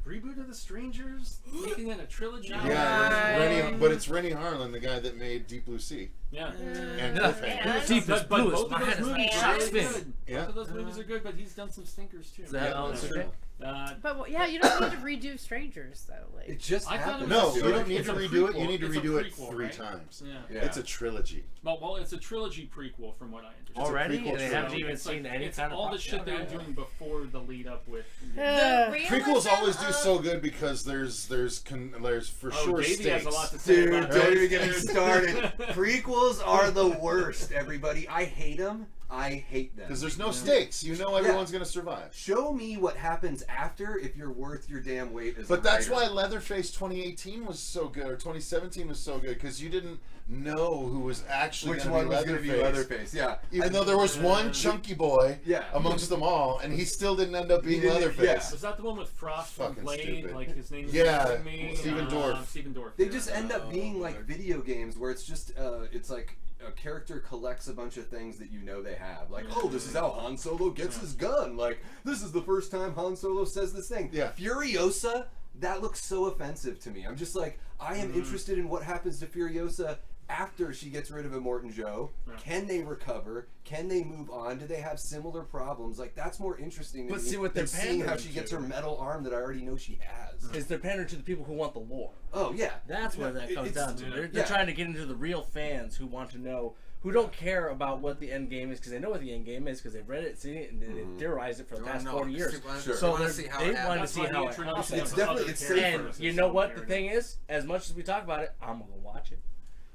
Reboot of the Strangers, making it a trilogy. Yeah, it's Rennie Harlan, the guy that made Deep Blue Sea. Yeah. And Yeah. Cliffhanger. Deep But as blue both is of my those head is movies like are shark really fin. good. Yeah. Both of those movies are good, but he's done some stinkers too. Is that how it's okay? But yeah, you don't need to redo Strangers though. It Like, just I thought it happened. was- No, I feel you like. don't need It's to a redo it. You prequel. need to It's a redo it prequel, 3 right? times. Yeah. Yeah. It's a trilogy. Well, it's a trilogy prequel from what I understand. Already? prequel And they trilogy. haven't even It's seen like- any it's kind of all the shit they were Okay. doing before the lead up with. Prequels always do of- so good because there's for Oh, sure Davey has stakes. a lot to say Dude, about don't this. even get me started. Prequels are the worst, everybody. I hate them. I hate them. Because there's no stakes. You know everyone's going to survive. Show me what happens after if you're worth your damn weight as a But that's writer. why Leatherface 2018 was so good, or 2017 was so good, because you didn't know who was actually Which going one to be was going to be Leatherface? Yeah. Even though there was one chunky boy Yeah. amongst them all, and he still didn't end up being He didn't- Leatherface. Was that the one with Frost from Fucking Blade? stupid. Like his name is Yeah, escaping me. Stephen Dorff. Stephen Dorff. They yeah. just end up being like video games where it's just it's like a character collects a bunch of things that you know they have. Like, oh, this is how Han Solo gets his gun. Like, this is the first time Han Solo says this thing. Yeah. Furiosa, that looks so offensive to me. I'm just like, I am interested in what happens to Furiosa after she gets rid of Immortan Joe. Yeah. Can they recover? Can they move on? Do they have similar problems? Like, that's more interesting to But me see what than they're seeing how pandering she gets to. her metal arm that I already know she has. Is they're pandering to the people who want the lore. Oh, yeah. That's where that comes It's- down to. They're yeah. trying to get into the real fans who want to know, who don't care about what the end game is because they know what the end game is because they've read it, seen it, and they theorized it for the past 40 years. Sure. So want to they're- see how they it wanted to happens. see That's why how the it introduction happens. It's of definitely- other it's characters And you is know so what the character. thing is? As much as we talk about it, I'm gonna watch it.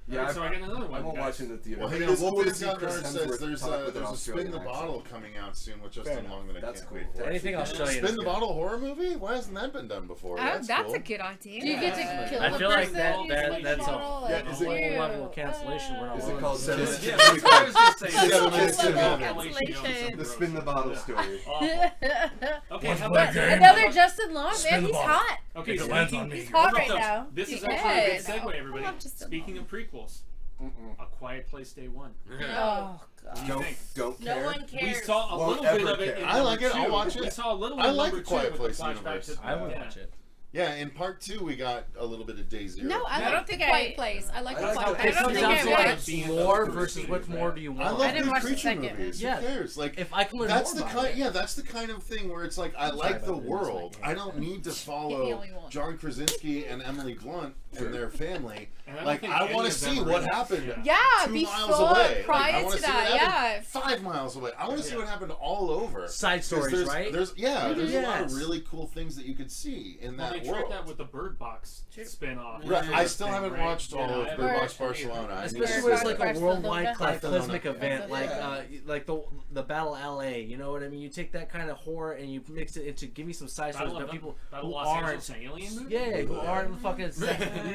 Yeah, So I got another one. I won't guys. watch it in the theater. Well, But hang it on, is cool to Wolfman see Got Chris Nerd says Hemsworth there's talk with an a Spin the Australian Bottle accent. coming out soon with Fair Justin enough. Long that I That's can't cool. wait for. Anything Australian Spin is the good. Bottle horror movie? Why hasn't that been done before? That's cool. a good idea. do you get to kill I the feel like person? that- using that- the that's a- bottle? Yeah, Like, is it- whole ew. level of cancellation. We're not Is it willing called to Seven do. Yeah, that's what I was just saying. Seven Seven minutes minutes in of heaven. cancellation. The Spin the Bottle story. Awful. Okay, how my about game? Another Justin Long, Spin man. the He's bottle. hot. Okay, If it lands on speaking, me. He's hot right so now. This is He actually a good is. segue, everybody. I love Justin Speaking of prequels, A Quiet Place Day One. Oh god. What do you think? Don't No care. one We cares. saw a Won't little bit ever of it. care. In I like number it. I'll two. watch We it. saw a little. I in like number A Quiet two with Place the flashback universe. to- I would yeah. watch it. Yeah, in part 2 we got a little bit of Day Zero. No, I don't like think the I- Quiet Place. I like I the like Quiet the- Place. I don't think I watched. More versus what more do you want? I love I didn't good watch the creature second movies. one. Who cares? Like, If I can learn that's more the about kind. it. Yeah, that's the kind of thing where it's like I like the about it. world. It's like- I don't need to Get me follow all you want. John Krasinski and Emily Blunt and their family. And I don't Like, think I any want of to them see are what really- happened. Yeah, 2 before, miles away. prior I wanna to see what that, happened yeah. 5 miles away. I want to see Yeah. what happened all over. Side 'Cause stories, there's, right? There's a lot Yes. of really cool things that you could see in Well, that they tried world. that with the Bird Box spin-off. Right, Which I is still the thing, haven't right? watched all Yeah, I of haven't Bird Box watched any of it. Barcelona. I need Especially to when it's see like that. a worldwide Barcelona. cataclysmic event, like Yeah. the Battle LA. You know what I mean? You take that kind of horror and you mix it into give me some side stories Battle about of people Battle who Los aren't. Angeles alien movie? Yeah, who aren't fucking.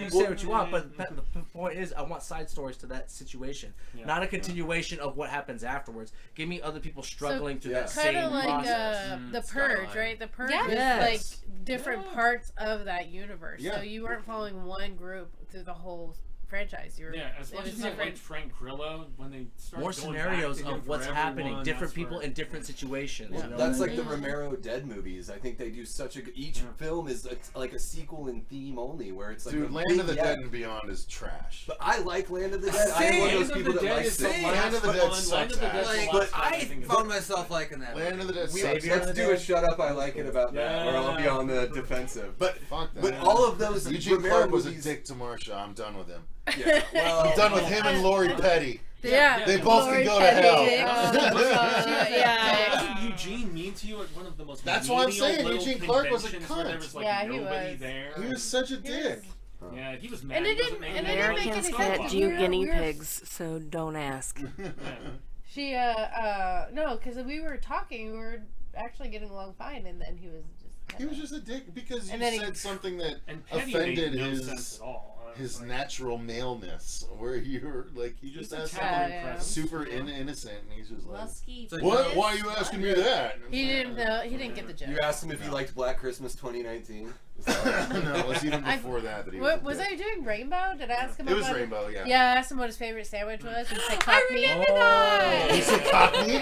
You say what you want, but the point is, I want side stories to that situation, Yeah. not a continuation of what happens afterwards. Give me other people struggling through that yeah. same Kind of like process. The Purge, Skyline. right? The Purge Yes. is like different parts parts of that universe. Yeah. So you weren't following one group through the whole franchise. You were, Yeah, as much it was as I different. liked Frank Grillo when they started More going scenarios back to him of what's for happening, everyone, different that's people where- in different situations. Yeah. You know That's what like the Romero Dead movies. I think they do such a each film is like a sequel in theme only, where it's like Dude, a Land of the vignette. Dead and Beyond is trash. But I like Land of the Dead. I am one of Land those of people the that Dead likes is the it. Land last of the Dead one. Land sucks of the ass. Dead's the Like, last one I think found about. myself liking that. Land of the Dead We, sucks. let's do a shut up. I like it about that, or I'll be on the defensive. But Fuck that. but all of those Eugene Romero Clark was a movies, dick to Marsha. I'm done with him. Yeah, well, I'm done with him and Lori Petty. Yeah. They both can Lori go to Petty. hell. Yeah. Wasn't Eugene mean to you at one of the most That's what I'm menial saying, little Eugene Clark was a conventions where there cunt. was, like, Yeah, he nobody was. there? He was such a dick. Yeah, he was mad. And it He wasn't didn't- named and it there. didn't make Americans any Starbucks. can't sense. do We're- guinea we're- pigs, so don't ask. She no, because we were talking, we were actually getting along fine, and then he was just. He was just a dick because you And then he- said something that And Petty offended made no his sense at all. his Like, natural maleness, where you're like he just he's asked Italian something presence. super innocent, and he's just like, Musky. It's like, "What? Why are you asking me that?" He didn't know. He didn't get the joke. you asked him if he liked Black Christmas 2019. Is that right? No, it was even before that he What was was a I dick. doing? Rainbow? Did I ask him It was about Rainbow, yeah. Yeah, I asked him what his favorite sandwich was. He said I cock meat. remember that. He said cockney?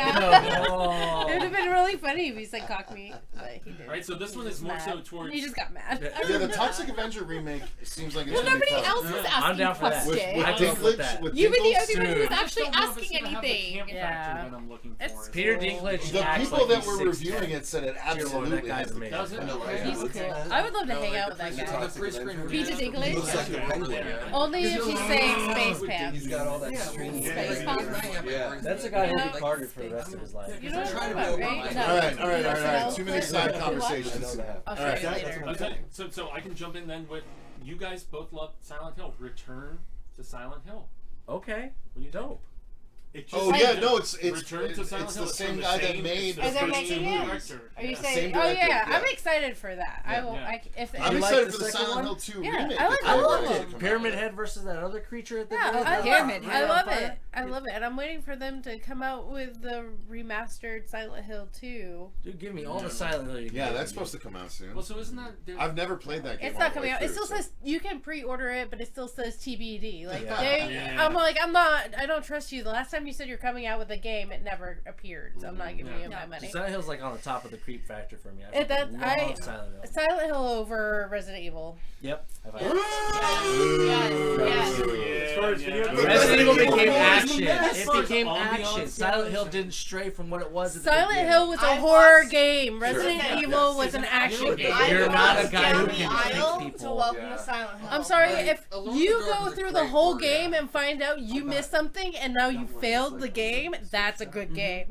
Oh. It would have been really funny if he said cock meat, but he didn't. Alright, so this one He is was more mad. so towards. He just got mad. Yeah, the Toxic Avenger remake seems like it's Well, gonna be nobody fun. else was I'm asking down for that. With questions. I can flip Dinklage, that. with You were the Dinklage? only one who was Soon. actually I just don't know if asking it's gonna have the anything. camp factor Yeah. that I'm looking for. It's Peter cool. Dinklage The acts people like that he's were 6'10". reviewing it said it Dear Lord, absolutely that guy's has the amazing. Does it? I know, right? He's What's cool. that? I would love to No, hang like out with that the guy. Toxic pre-screen Avenger. review. Peter He Dinklage? looks like a penguin. Yeah. Only if he's saying space He's pants. got all that string. Space pants. Yeah. That's a guy who'll Yeah. be targeted for the rest of his life. You know what Trying I'm to talking build about, my right? mind. All right. Too many Clip side that you conversations. I know that. I'll show Alright. you That's later. what Okay, so I can jump in then with you guys both love Silent Hill. Return to Silent Hill. Okay, What do you dope. It Oh just- yeah, no, it's Return to Silent it's Hill. the It's same from the guy that same- made it's the Are they first making two it? movies. director. Are you Yeah. saying? Same Oh director, yeah, yeah. I'm excited for that. I will. Yeah. If I'm You like excited the for the second Silent one? Hill 2 Yeah, remake. I like that all they're of ready to them. come out Pyramid with. Head versus that other creature at the Yeah, beginning? I Pyramid love, Head. I love Fire? it. I love it, and I'm waiting for them to come out with the remastered Silent Hill 2. Dude, give me all the Silent Hill you can Yeah, give that's me. supposed to come out soon. Well, so isn't that? there- I've never played that game. It's all not the coming way out. It through, still so- says you can pre-order it, but it still says TBD. Like Yeah. they, Yeah. I'm like, I'm not. I don't trust you. The last time you said you're coming out with a game, it never appeared. So I'm not giving you my money. Silent Hill's like on the top of the creep factor for me. It- that- love I- Silent Hill. Silent Hill over Resident Evil. Yep. I've had Yes. As far as video games- Resident Evil became As action. far It as became ambiance action. goes, Silent Hill didn't stray from what it was at the Silent beginning. Hill was a I horror watched- game. Resident Yeah. Evil Yes. was an action You're game. I You're walked not a guy who down can the aisle trick people. to welcome Yeah. to Silent Hill. I'm sorry, Like, if Alone in the you Dark go is a through the great whole word, game yeah. and find out you missed something and now you failed the game, that's a good game.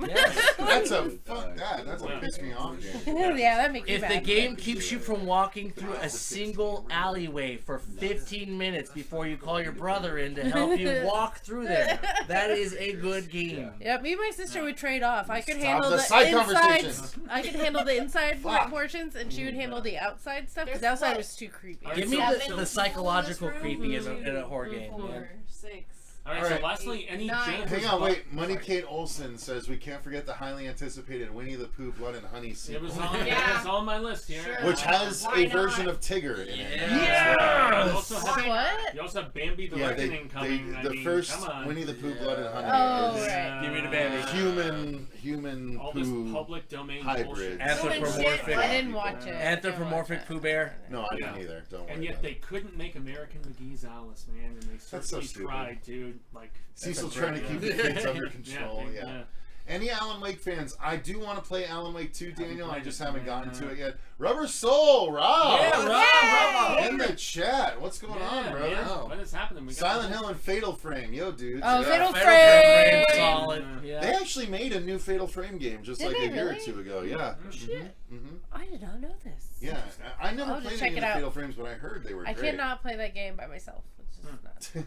That's a fuck that. That's a piss me off game. Yeah, that makes me If the mad. game keeps you from walking through a single alleyway for 15 minutes before you call your brother in to help you walk through there, that is a good game. Yeah, me and my sister would trade off. I could Stop handle the the side inside. conversations. I could handle the inside Fuck. portions, and she would handle the outside stuff. Because the There's outside what? was too creepy. Alright, Give me so- the so- psychological Room, creepy in a horror game. Yeah. 4, 6. Alright, Alright. so lastly, any Nine. James Hang on, wait. Money Kate Olsen says we can't forget the highly anticipated Winnie the Pooh Blood and Honey It sequel, was on, Yeah. it was on my list here. Sure. which has Why a not? version of Tigger in it. Yeah. You also have, What? you also have Bambi the Yeah, Reckoning coming. I the mean, first come on. Winnie the Pooh Blood and Honey Oh, is right. Give me the Bambi. human All this Pooh. public domain hybrids. bullshit. Anthropomorphic. I didn't watch it. Anthropomorphic Pooh Bear. No, I didn't Yeah. either. Don't worry And yet about they it. couldn't make American McGee's Alice, man, and they That's so certainly stupid. tried, dude. Like Cecil That's a trying to great keep one. the kids under control. Yeah, Yeah. Any Alan Wake fans? I do want to play Alan Wake 2, Daniel. I just haven't gotten to it yet. Rubber Soul, Rob. Yeah, Rob. In the chat. What's going on, Yeah, brother? man, what is happening? We got Silent Hill and Fatal Frame. Yo, dudes. Oh, Yeah. Fatal Frame. Frame. Solid. They Yeah. actually made a new Fatal Frame game just Did like they a year or really? two ago. Yeah. Shit. Mm-hmm. I did not know this. Yeah. I never I'll just played check any of it the out. Fatal Frames, but I heard they were I great. cannot play that game by myself. It's just not.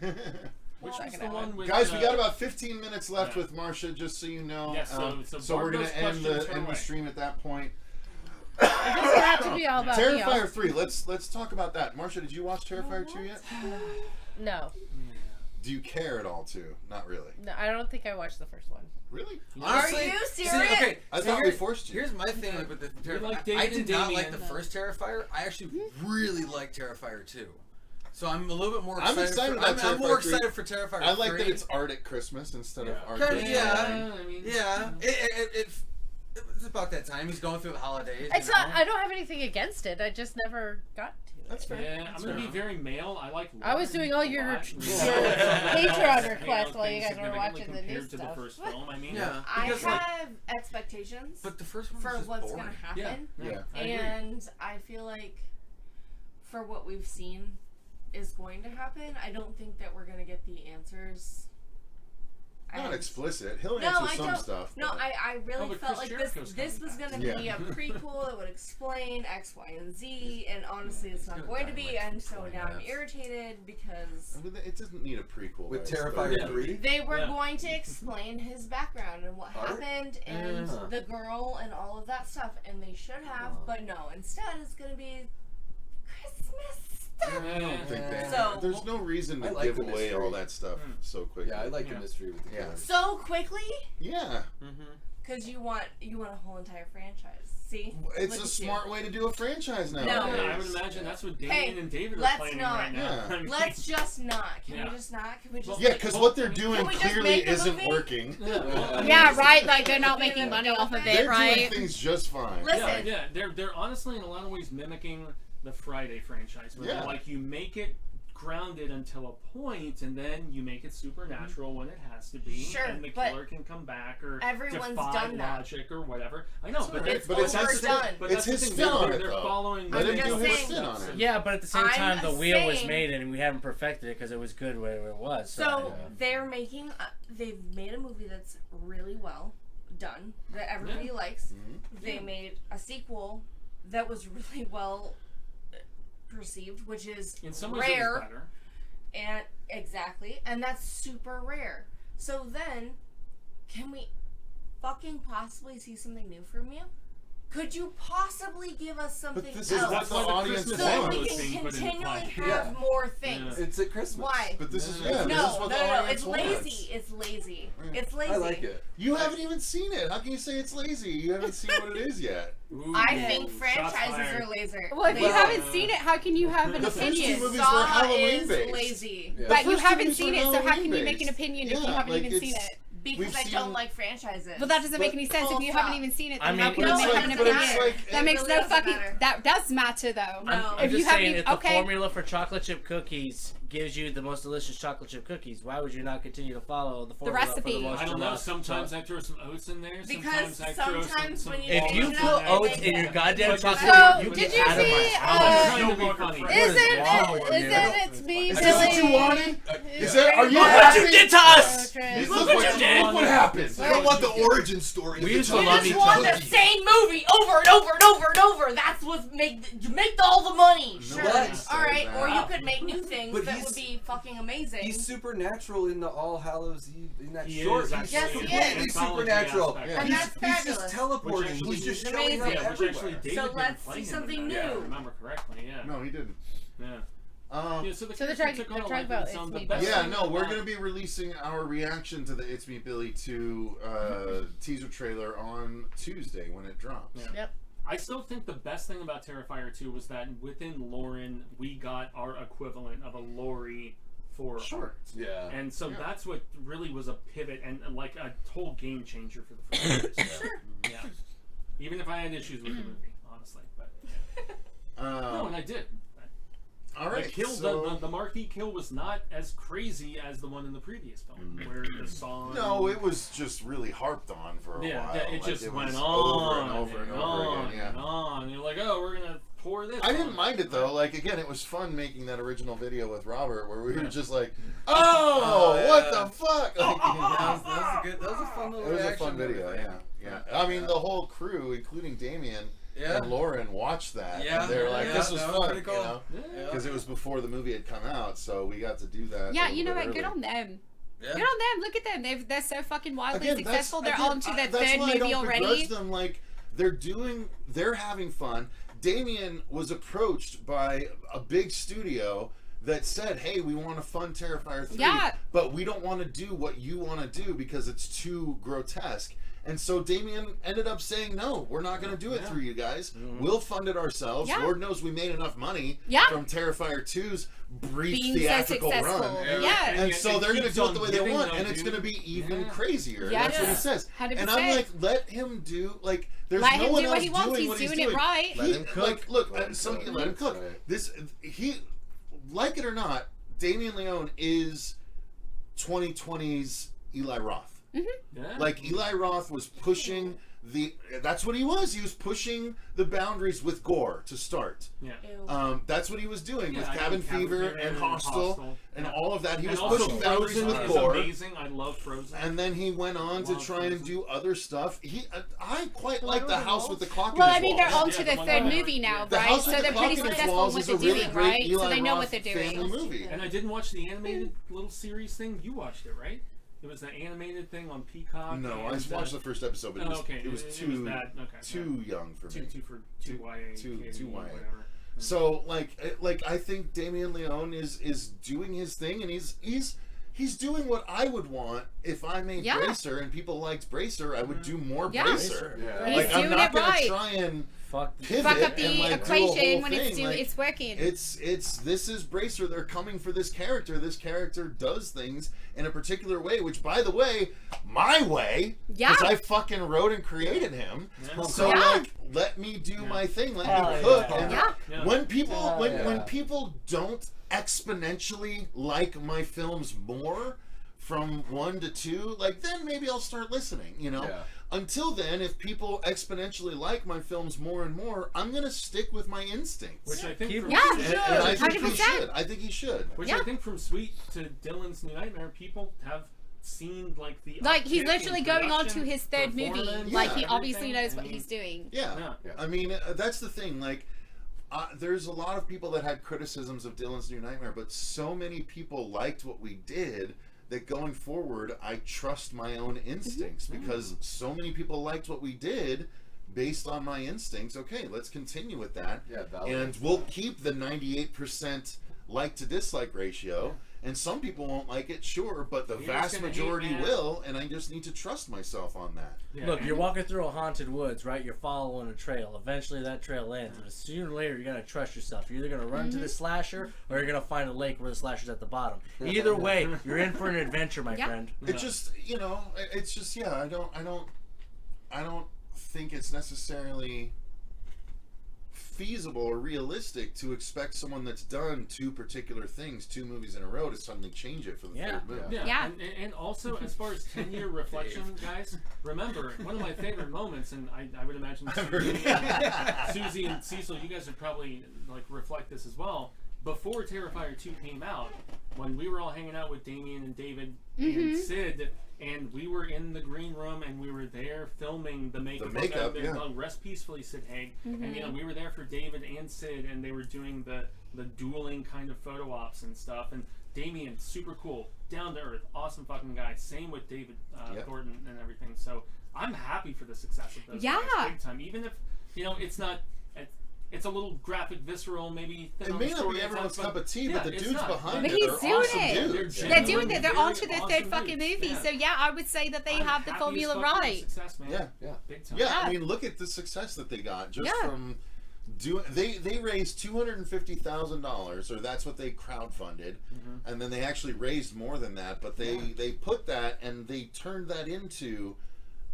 Which Well, was I the can one with Guys, we got about 15 minutes left Yeah. with Marcia, just so you know. Yeah, so so we're gonna Barbara's end questions the her way. stream at that point. It doesn't have to be all about me. Terrifier 3. Let's talk about that. Marcia, did you watch Terrifier 2 yet? No. do you care at all too? Not really. No, I don't think I watched the first one. Really? Honestly, you see, serious? okay, I so thought we forced you. Here's my thing with the Terrifier. like I David did and not like the Damien. first Terrifier. I actually really like Terrifier 2. So I'm a little bit more I'm excited. excited for, about I'm more Terrifier 3. excited for Terrifier 3. I like that it's art at Christmas instead of art. Kinda, at yeah. I mean, Yeah, it's about that time. He's going through the holidays. It's you not. know? I don't have anything against it. I just never got to it. That's fair. Yeah, I'm gonna be very male. I like. I was doing all Lauren a your lot. Patreon requests You know, while you things guys were watching the significantly new compared to stuff. the first film. I mean, Yeah. I Because, have expectations But the first one for was just what's boring. gonna happen, Yeah. I agree. and I feel like for what we've seen is going to happen, I don't think that we're gonna get the answers. Not And- explicit. He'll No, answer I some don't. stuff. No, but- I really but felt Chris like Jericho's this was coming gonna back. be a prequel that would explain X, Y, and Z, and honestly, it's not gonna going to die in, be. like, And so 20 now I'm minutes. irritated because I mean, it doesn't need a prequel. With by itself. Terrifier Yeah. 3? they were Yeah. going to explain his background and what Art? happened and Yeah. the girl and all of that stuff, and they should have, but no. Instead, it's gonna be Christmas stuff. I don't think that. So- There's no reason I to like give the away mystery. all that stuff so quickly. Yeah, I like Yeah. the mystery with the Yeah. killers. So quickly, Yeah, because you want a whole entire franchise. See, it's Look a at you. smart way to do a franchise now. No. Yeah, I would imagine that's what Damien and David are let's planning not. right now. Yeah. I mean, Let's just not. Can Yeah. we just not? Can we just? Yeah, make- because what they're doing Can we just clearly make the isn't movie? working. Yeah, right. Like they're not making money off of They're it, right? doing things just fine. Listen. Yeah, they're honestly in a lot of ways mimicking the Friday franchise, where Yeah. they're like you make it grounded until a point, and then you make it supernatural when it has to be, Sure, and the but killer can come back or everyone's defy done that. logic or whatever. I know, but It's but it's that's the overdone. thing. But It's that's his the spin thing. on it, They're though. following. Let him the do his spin on it. Yeah, but at the same I'm time, the wheel was saying- made and we haven't perfected it because it was good where it was. So they're making. They've made a movie that's really well done that everybody likes. They made a sequel that was really well perceived, which is In some ways, it was rare. better. And exactly, and that's super rare. So then, can we fucking possibly see something new from you? Could you possibly give us something But this else is what That's the why the audience Christmas so that wants. we was can being put into continually play. have Yeah. more things? It's at Christmas. Why? But this is No, this is No, what the no, audience it's wants. lazy. It's lazy. It's lazy. I like it. You haven't even seen it. How can you say it's lazy? You haven't seen what it is yet. I Ooh, think shots franchises fired. are laser. Well, if you Well, haven't seen it, how can you have an The first two opinion? movies were Saw Halloween is based. lazy Yeah. But you first two haven't movies seen were it, so how can you Halloween make an based. opinion if you Yeah, haven't like even seen it's- it? because We've I seen- don't like franchises. Well, that doesn't make any sense. full If you haven't stop. even seen it, I then mean, how can but you it's make like- an but it's opinion? like- That It makes really no doesn't fucking. matter. That does matter though. No. I'm If you just saying, haven't, if the okay. formula for chocolate chip cookies gives you the most delicious chocolate chip cookies, why would you not continue to follow the formula for recipe. the most I don't know. delicious Sometimes I throw some oats in there. Because Sometimes I throw sometimes some when you If make you it put up, oats it in your makes goddamn But chocolate, So, you did get you out of my see, house. Trying to be funny. What is wrong with you? Isn't it me, Is this what you Billy? wanted? Is that? Are you Look what you happy? did to us! Look Look what what you did! Look what happened. I don't want the origin story. We of used the to You love chocolate each just want other. the same movie over and over and over and over. That's what make all the money. Sure. What? All right. Or you Wow. could make new things But that he's- would be fucking amazing. He's supernatural in the All Hallows Eve. In that He short, is, he's actually. Yes, he completely is. supernatural. And And he's, that's he's just fabulous. teleporting. Which actually He's just is showing amazing. up Yeah, which actually everywhere. David So didn't let's play see him in something that, if I new. remember correctly, yeah. No, he didn't. Yeah. Um, Yeah, so the So they're character talking- took on they're a talking life about of its own. It's The Me, best yeah, thing no, we're about- going to be releasing our reaction to the It's Me Billy 2 teaser trailer on Tuesday when it drops. Yeah. Yep. I still think the best thing about Terrifier 2 was that within Lauren, we got our equivalent of a Lori for Sure. art. Yeah. And so Yeah. that's what really was a pivot and like a whole game changer for the franchise. Sure. Yeah. Even if I had issues with the movie, honestly. But no, and I did. All right. The kill, so- the marquee kill was not as crazy as the one in the previous film, where the song. No, it was just really harped on for a while. Yeah, it Like, just was went over on and over and over on again. Yeah. and on. And you're like, oh, we're gonna pour this. I on didn't it. mind it though. Like again, it was fun making that original video with Robert, where we were Yeah. just like, "Oh, yeah. what the fuck!" Like, That was a good. That was a fun little. it was a reaction fun to video. everything. Yeah, yeah. I mean, the whole crew, including Damien Yeah. and Lauren, watched that. Yeah, and they were like, yeah, "This was that was fun," pretty cool. you know, Yeah. because it was before the movie had come out, so we got to do that. Yeah, a you know little what? bit Good early. on them. Yeah. Good on them. Look at them. They're so fucking wildly Again, that's- successful. They're again, on to their that's third why I movie don't already. begrudge them. Like they're having fun. Damien was approached by a big studio that said, hey, we want to fund Terrifier 3, Yeah. but we don't want to do what you want to do because it's too grotesque. And so Damien ended up saying, no, we're not going to do it through you guys. We'll fund it ourselves. Yeah. Lord knows we made enough money Yeah. from Terrifier 2's brief Being so theatrical successful. run. Yeah. And so they're going to keeps do it on the way they giving, want, though, and it's dude. going to be even crazier. Yeah. That's what he says. 100%. And I'm like, let him do, like, there's Let no him one do else what he wants. doing He's what he's doing it doing. right. Let him cook. Like, look, let him cook. Right. This, he, like it or not, Damien Leone is 2020's Eli Roth. Yeah. Like, Eli Roth was pushing that's what he was. He was pushing the boundaries with gore to start. Yeah. Ew. That's what he was doing with I Cabin think Fever and Hostel and all of that. He and was also pushing boundaries Frozen with is gore. amazing. I love Frozen. And then he went on to Love try and Frozen. do other stuff. I quite like The House with the Clock Well, in I Its mean, they're Walls. on to Yeah, their the one third I- movie now, The right? House So with the they're Clock pretty in Its successful Walls in what is they're a really doing, great right? So Eli they know Roth what they're family doing. movie. And I didn't watch the animated little series thing. You watched it, right? It was the animated thing on Peacock. No, I and, watched the first episode, but oh, okay. it was It too bad. Okay. too young for me. Too YA. Too KD, YA. Whatever. So like I think Damien Leone is doing his thing, and he's doing what I would want if I made Yeah. Bracer and people liked Bracer. I would do more Yeah. Bracer. Yeah. He's Like, I'm doing not it gonna right. try and Fuck the pivot Fuck up and, the like, do a whole equation when thing. Like, it's working. It's this is Bracer. They're coming for this character. This character does things in a particular way, which, by the way, my way, Yeah. because I fucking wrote and created him. Yeah. So Yeah. like, let me do my thing. Let Hell me cook. yeah. And Yeah. Yeah. when people Hell when yeah. people don't exponentially like my films more from 1 to 2, like, then maybe I'll start listening. You know. Yeah. Until then, if people exponentially like my films more and more, I'm gonna stick with my instincts. Which I think Keep- from Yeah. And I think he 100%. should. I think he should. Which Yeah. I think from Sweet to Dylan's New Nightmare, people have seen like the Like, he's uptick literally in going on to production, his third movie. performance, Like, he Yeah. obviously everything. knows I what mean, he's doing. Yeah. Yeah. I mean, that's the thing. Like, there's a lot of people that had criticisms of Dylan's New Nightmare, but so many people liked what we did that going forward, I trust my own instincts because so many people liked what we did based on my instincts. Okay, let's continue with that. Yeah, valid. And we'll keep the 98% like to dislike ratio. And some people won't like it, sure, but the You're vast just gonna majority hate, man. will, and I just need to trust myself on that. Yeah. Look, you're walking through a haunted woods, right? You're following a trail. Eventually, that trail ends. And sooner or later, you gotta trust yourself. You're either gonna run to the slasher, or you're gonna find a lake where the slasher's at the bottom. Either way, you're in for an adventure, my Yeah. friend. It just, you know, it's just, yeah. I don't think it's necessarily feasible or realistic to expect someone that's done 2 particular things, 2 movies in a row, to suddenly change it for the Yeah. third movie. Yeah, Yeah. And also as far as 10-year reflection, guys, remember one of my favorite moments, and I would imagine Susie and Cecil, you guys would probably like reflect this as well. Before Terrifier 2 came out, when we were all hanging out with Damien and David and Sid, and we were in the green room and we were there filming the makeup. yeah. Rest peacefully, Sid Haig. And you know, we were there for David and Sid, and they were doing the dueling kind of photo ops and stuff. And Damien, super cool, down to earth, awesome fucking guy. Same with David Yep. Thornton and everything. So I'm happy for the success of those Yeah. guys, big time. Even if you know it's not. It's a little graphic, visceral, maybe. It may not be everyone's cup of tea, but the dudes behind But it he's are doing awesome it. dudes. They're doing it. They're Very on to their third awesome fucking dudes. movie. Yeah. So, yeah, I would say that they I'm have the happy as formula fuck for the right. Success, man. Yeah. Big time. Yeah, I mean, look at the success that they got just Yeah. from doing. They raised $250,000, or that's what they crowdfunded, and then they actually raised more than that. But they put that and they turned that into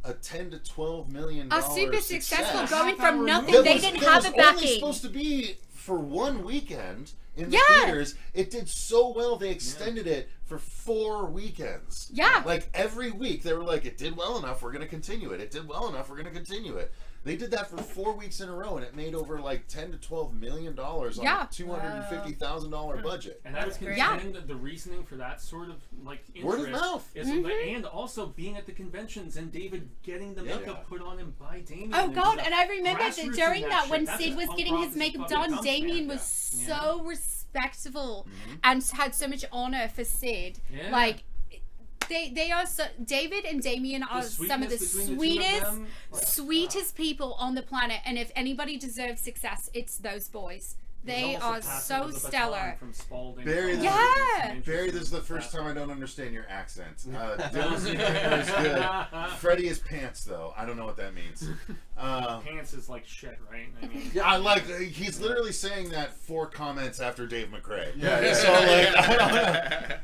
a $10 to $12 million Are super successful, success. going from nothing. That They was- didn't that have was a only backing. supposed to be for 1 weekend in the Yeah. theaters. It did so well they extended it for 4 weekends. Yeah. Like every week they were like, it did well enough, we're gonna continue it. It did well enough, we're gonna continue it. They did that for 4 weeks in a row, and it made over like $10 to $12 million on Yeah. a $250,000 budget. And I would great. contend that the reasoning for that sort of like interest Word of mouth. is and also being at the conventions and David getting the Yeah. makeup put on him by Damien. Oh and God! stuff. And I remember that Grassroots during in that shit, when that's Sid as was punk getting rock his as it makeup fucking done, comes, Damien man. was Yeah. so respectful and had so much honor for Sid. Yeah. Like they are so. David and Damien are some of the sweetness between the two of sweetest, them, like, sweetest people on the planet. And if anybody deserves success, it's those boys. They He's are almost a pass so of the baton stellar. From Spalding. Barry, to Yeah. Barry, this is the first time I don't understand your accent. Dylan's New Nightmare is good. Freddy is pants, though. I don't know what that means. Pants is like shit, right? I mean, I like. He's literally saying that 4 comments after Dave McRae. Yeah. So like,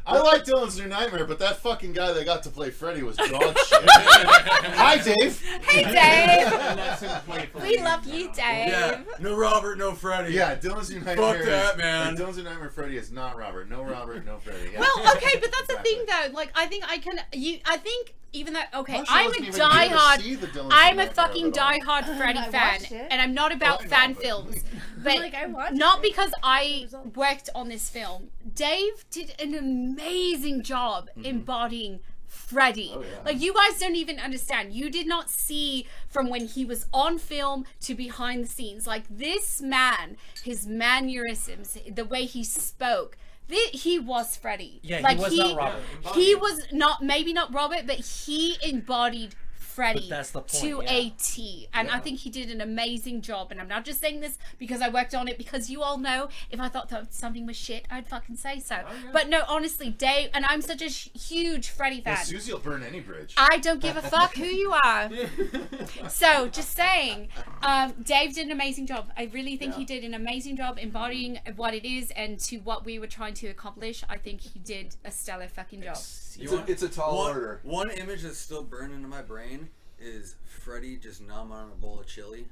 I like Dylan's New Nightmare, but that fucking guy that got to play Freddy was dog shit. Hi, Dave. Hey, Dave. and that's him playfully, We love you, Dave. Yeah. No Robert, no Freddy. Yeah, Dylan's New Nightmare. Fuck that, man. Dylan's New Nightmare Freddy is not Robert. No Robert, no Freddy. Yeah. Well, okay, but that's the Exactly. thing, though. Like, I think I can. I think even though, okay, Marshall I'm a wasn't even here to see diehard. the Dylan's New I'm a Nightmare fucking at all. diehard Freddy I fan, watched it. and I'm not about I know, fan but- films. But Like, I watched not it. because I Results. worked on this film. Dave did an amazing job embodying Freddy. Oh, yeah. Like, you guys don't even understand. You did not see from when he was on film to behind the scenes. Like, this man, his mannerisms, the way he spoke, he was Freddy. Yeah, like, he was not Robert. He was not, maybe not Robert, but he embodied Freddy But that's the point, to yeah. a T. And I think he did an amazing job. And I'm not just saying this because I worked on it, because you all know if I thought that something was shit, I'd fucking say so. But no, honestly, Dave, and I'm such a huge Freddy Yeah, fan. Susie will burn any bridge. I don't give a fuck who you are. So, just saying, Dave did an amazing job. I really think he did an amazing job embodying what it is and to what we were trying to accomplish. I think he did a stellar fucking job. It's a tall order. One image that's still burned into my brain is Freddy just nom on a bowl of chili.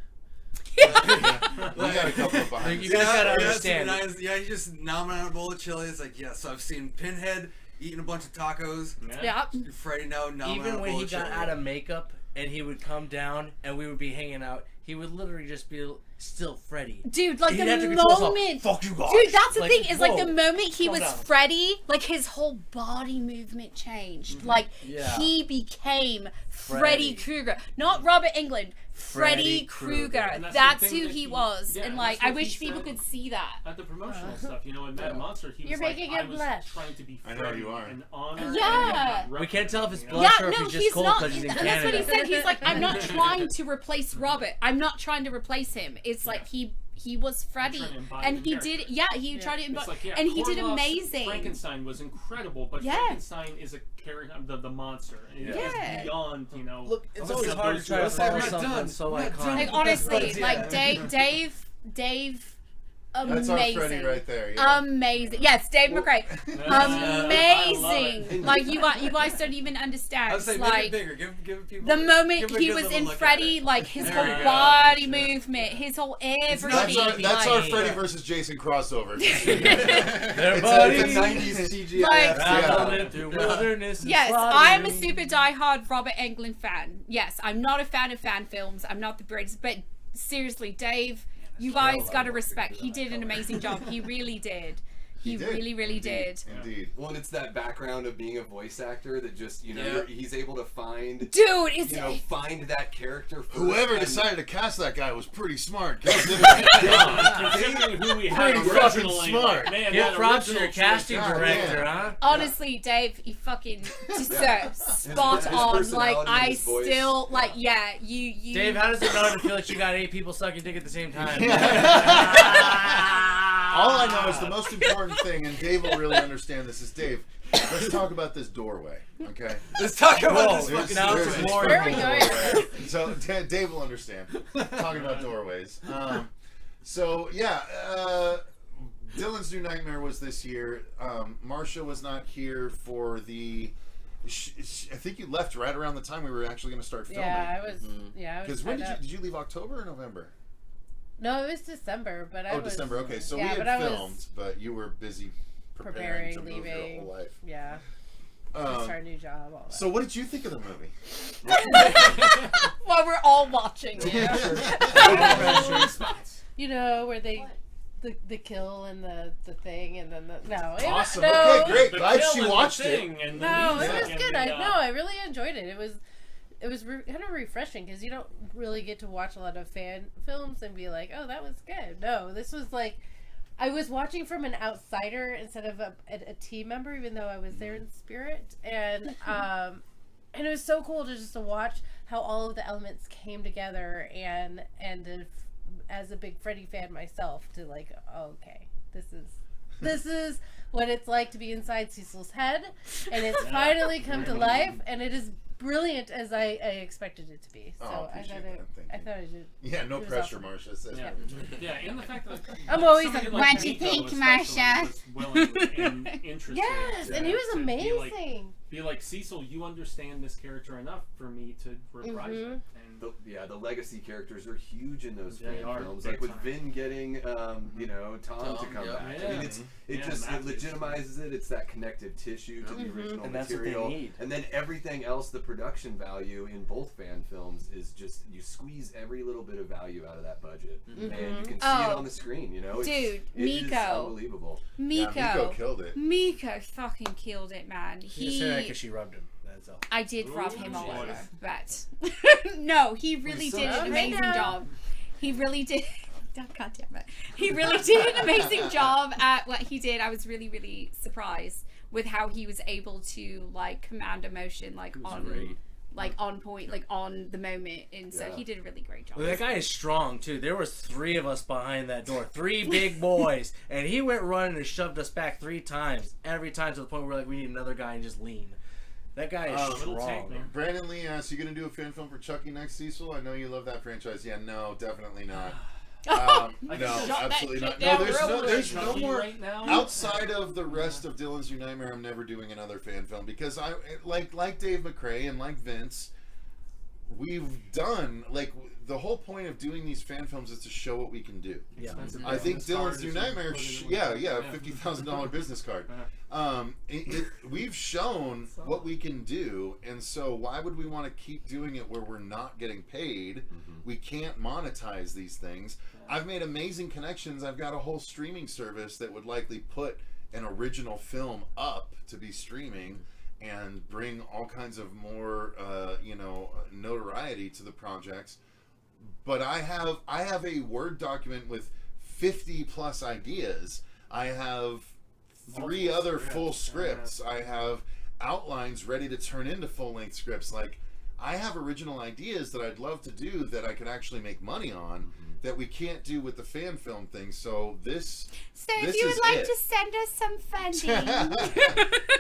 We got a couple of behind. You guys gotta Yeah, understand. Yeah, he just nom on a bowl of chili. It's like, yes, I've seen Pinhead eating a bunch of tacos. Yeah. Freddy now nom on a Even when bowl he of got chili. out of makeup and he would come down and we would be hanging out, he would literally just be still Freddy. Dude, like He'd the have to control himself. moment. Fuck you guys. Dude, that's the Like, thing, is like whoa, the moment he calm was down. Freddy, like his whole body movement changed. Like Yeah. he became Freddy Freddy. Krueger. Not Robert Englund. Freddy Freddy Krueger. Krueger. And that's the That's thing who that he he- was. yeah, and and like, that's I what he wish people said. could see that. At the promotional stuff, you know, in Mad Monster, he You're was like, making I it was blush. trying to be I know Freddy you are. and honor. Yeah. and We can't tell if it's you know? blush Yeah, or if no, he's just he's cold not. because he's in And Canada. that's what he said. He's like, I'm not trying to replace Robert. I'm not trying to replace him. It's like he was Freddy, trying to embody and the he character. did. Yeah, he tried to It's embody, like, yeah, and he did Orlov's amazing. Frankenstein was incredible, but Yeah. Frankenstein is a character, the monster. It is Yeah. beyond, you know. Look, it's the always stuff hard to those try to two- follow We're not something done. so We're not iconic. done. Like honestly, like Dave, That's our amazing. Freddy right there. Yeah. Amazing. Yes, Dave McRae. I Amazing. Like you guys don't even understand. I was saying, Like make it bigger. Give people the moment give a he good was little in look at Freddy, it. like his There whole we go. body movement, his whole everything. That's our like, Freddy versus Jason crossover. Their It's bodies It's a 90s CGI. Like- traveling through wilderness and Yes, I'm a slaughtering. super diehard Robert Englund fan. Yes, I'm not a fan of fan films. I'm not the greatest, but seriously, Dave, you guys gotta respect. He did an amazing job. He really did. He did. really, really did. Indeed. Well, and it's that background of being a voice actor that just, you know, Yeah. he's able to find, Dude, it's you know, find that character first. Whoever and- decided to cast that guy was pretty smart. 'cause Considering who we had Pretty fucking originally, smart. man, Give that props to your original casting choice- God, director, yeah. huh? honestly, Dave, you fucking deserve spot his on. personality Like and I his voice. still like yeah. You Dave, how does it know to feel like you got 8 people sucking dick at the same time? All I know is the most important thing, and Dave will really understand this, is Dave, let's talk about this doorway, okay? Let's talk about Whoa, this There's- fucking now there's it's this more Where are we fucking going? doorway. So Dave will understand. Talking about doorways. So yeah, Dylan's New Nightmare was this year. Marcia was not here for the. I think you left right around the time we were actually going to start filming. Yeah, I was. Yeah, I was. Because when tied up. did you leave? October or November? No, it was December, but I was. December. Okay, so yeah, we but had I was filmed, but you were busy preparing to move your leaving. whole life. Yeah, Um, start a new job. All that. so what did you think of the movie? While we're all watching it. You know where they. The kill and the thing and then the no it, Awesome. no Okay, great. The Glad kill she and the watched it. thing and the no it music was and good the, I really enjoyed it. It was kind of refreshing because you don't really get to watch a lot of fan films and be like, oh, that was good. No, this was like I was watching from an outsider instead of a team member, even though I was there in spirit, and it was so cool to just to watch how all of the elements came together and as a big Freddy fan myself to like, oh, okay, this is what it's like to be inside Cecil's head, and it's finally come to life, and it is brilliant as I expected it to be. So I thought I did. Yeah, no pressure, awesome. Marsha says. Yeah, and the fact that I'm always somebody like, what do you Nico think, especially Marsha? was willing and interested. Yes, and he was to amazing. Be like, Cecil, you understand this character enough for me to reprise it. And The legacy characters are huge in those They fan are, films. big Like with time. Vin getting, Tom to come back. I mean, it legitimizes it. It's that connective tissue to the original And that's what they material. need. And then everything else, the production value in both fan films is just you squeeze every little bit of value out of that budget, and you can see it on the screen. You know, Dude, it is Miko. unbelievable. Miko killed it. Miko fucking killed it, man. You just say that because she rubbed him. That's all. I did rub him all boy. over, but no, he really did an amazing job. He really did. God damn it. He really did an amazing job at what he did. I was really, really surprised with how he was able to like command emotion, like on point, like on the moment, and so he did a really great job. Well, that guy is strong too. There was 3 of us behind that door, 3 big boys, and he went running and shoved us back 3 times. Every time to the point where we're like, we need another guy and just lean. That guy is strong. Brandon Lee asks, you gonna do a fan film for Chucky next, Cecil? I know you love that franchise. Yeah, no, definitely not. No, absolutely not. No, there's no more. Right now. Outside of the rest of Dylan's New Nightmare, I'm never doing another fan film because I like Dave McCrae and like Vince. We've done the whole point of doing these fan films is to show what we can do. Yeah. I think Dylan's New Nightmare, $50,000 business card. We've shown what we can do, and so why would we want to keep doing it where we're not getting paid? We can't monetize these things. I've made amazing connections. I've got a whole streaming service that would likely put an original film up to be streaming and bring all kinds of more notoriety to the projects. But I have a Word document with 50 plus ideas. I have 3 other full scripts. I have outlines ready to turn into full-length scripts. Like, I have original ideas that I'd love to do that I could actually make money on that we can't do with the fan film thing. So if you would like to send us some funding,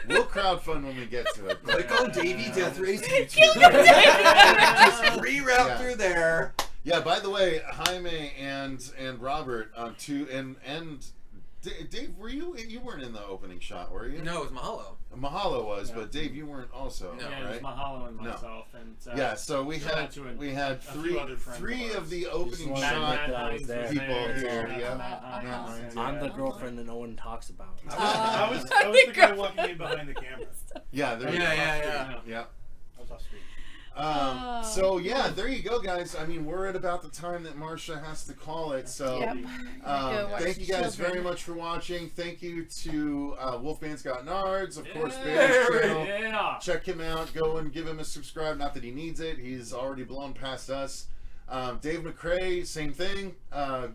we'll crowdfund when we get to it. Click on Davey Death Race YouTube. Just reroute through there. Yeah, by the way, Jaime and Robert, and Dave, you weren't in the opening shot, were you? No, it was Mahallo. Mahallo was, but Dave, you weren't also. No. Yeah, right? it was Mahallo and myself, and so we had a three few other friends three of of ours. the opening Just shot wanted that I was there. people here. Matt Yeah. Hines, I'm the girlfriend that no one talks about. I was the guy walking in behind the camera. Yeah, there you Yeah. go. Yeah. I was off street. So yeah, there you go, guys. I mean, we're at about the time that Marsha has to call it. So thank you guys very much for watching. Thank you to Wolfman's Got Nards, of course, Bear's channel. Yeah. Check him out. Go and give him a subscribe. Not that he needs it. He's already blown past us. Dave McCrae, same thing.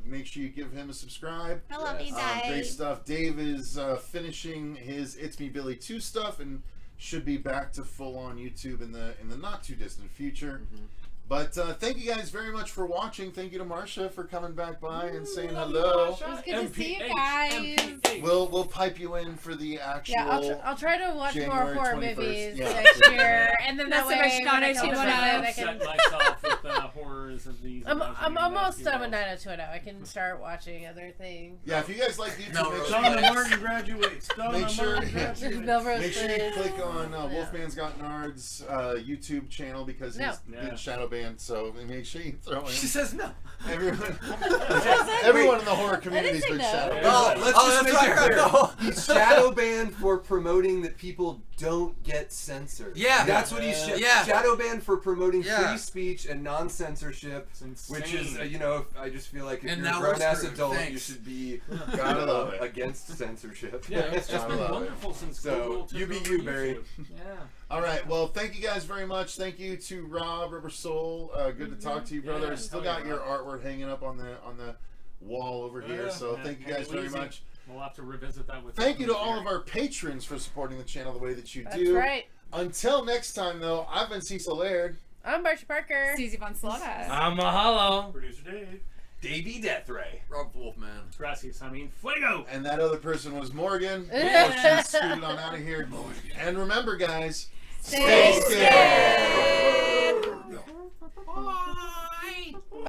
Make sure you give him a subscribe. I love you guys. Great stuff. Dave is finishing his It's Me Billy 2 stuff and should be back to full on YouTube in the not too distant future. But thank you guys very much for watching. Thank you to Marsha for coming back by and saying hello. It was good to see you guys. We'll pipe you in for the actual. Yeah, I'll try to watch January more horror 21st. movies Yeah. next year, and then that That's the way most when I come 90210. I Set can. myself with the horrors of these. I'm almost done with 90210. I can start watching other things. Yeah, if you guys like YouTube, No, make Rose. sure Donna you Martin graduates. Donna sure- Martin yeah. graduates. Melrose Make sure you Place. click on Wolfman's Got Nards YouTube channel because he's been shadow banned. So make sure you throw She in says no. everyone in the horror community's say been no. shadow banned. Oh, let's just that's make it right. clear. No. He's shadow banned for promoting that people don't get censored. Yeah. That's what he's Yeah. shadow banned for promoting Yeah. free speech and non-censorship, It's which is insane. I just feel like if And you're a now we're grown ass screwed. adult, Thanks. you should be Gotta love it. against censorship. Yeah, it's just been Love it. wonderful since So, Google took you be over you, Barry. YouTube. Yeah. All right. Well, thank you guys very much. Thank you to Rob Rubber Soul. Good to talk to you, brother. Yeah, Still hell got yeah, your artwork hanging up on the wall over here. Yeah. So Yeah, thank you take guys it very easy. much. We'll have to revisit that with. Thank you to all of our patrons for supporting the channel the way that you do. That's right. Until next time, though, I've been Cecil Laird. I'm Marcia Parker. Susie Von Slaughter. I'm Mahallo. Producer Dave. Davey Deathray. Rob Wolfman. Gracias. I mean, Fuego. And that other person was Morgan. Before she scooted on out of here. And remember, guys, stay scared.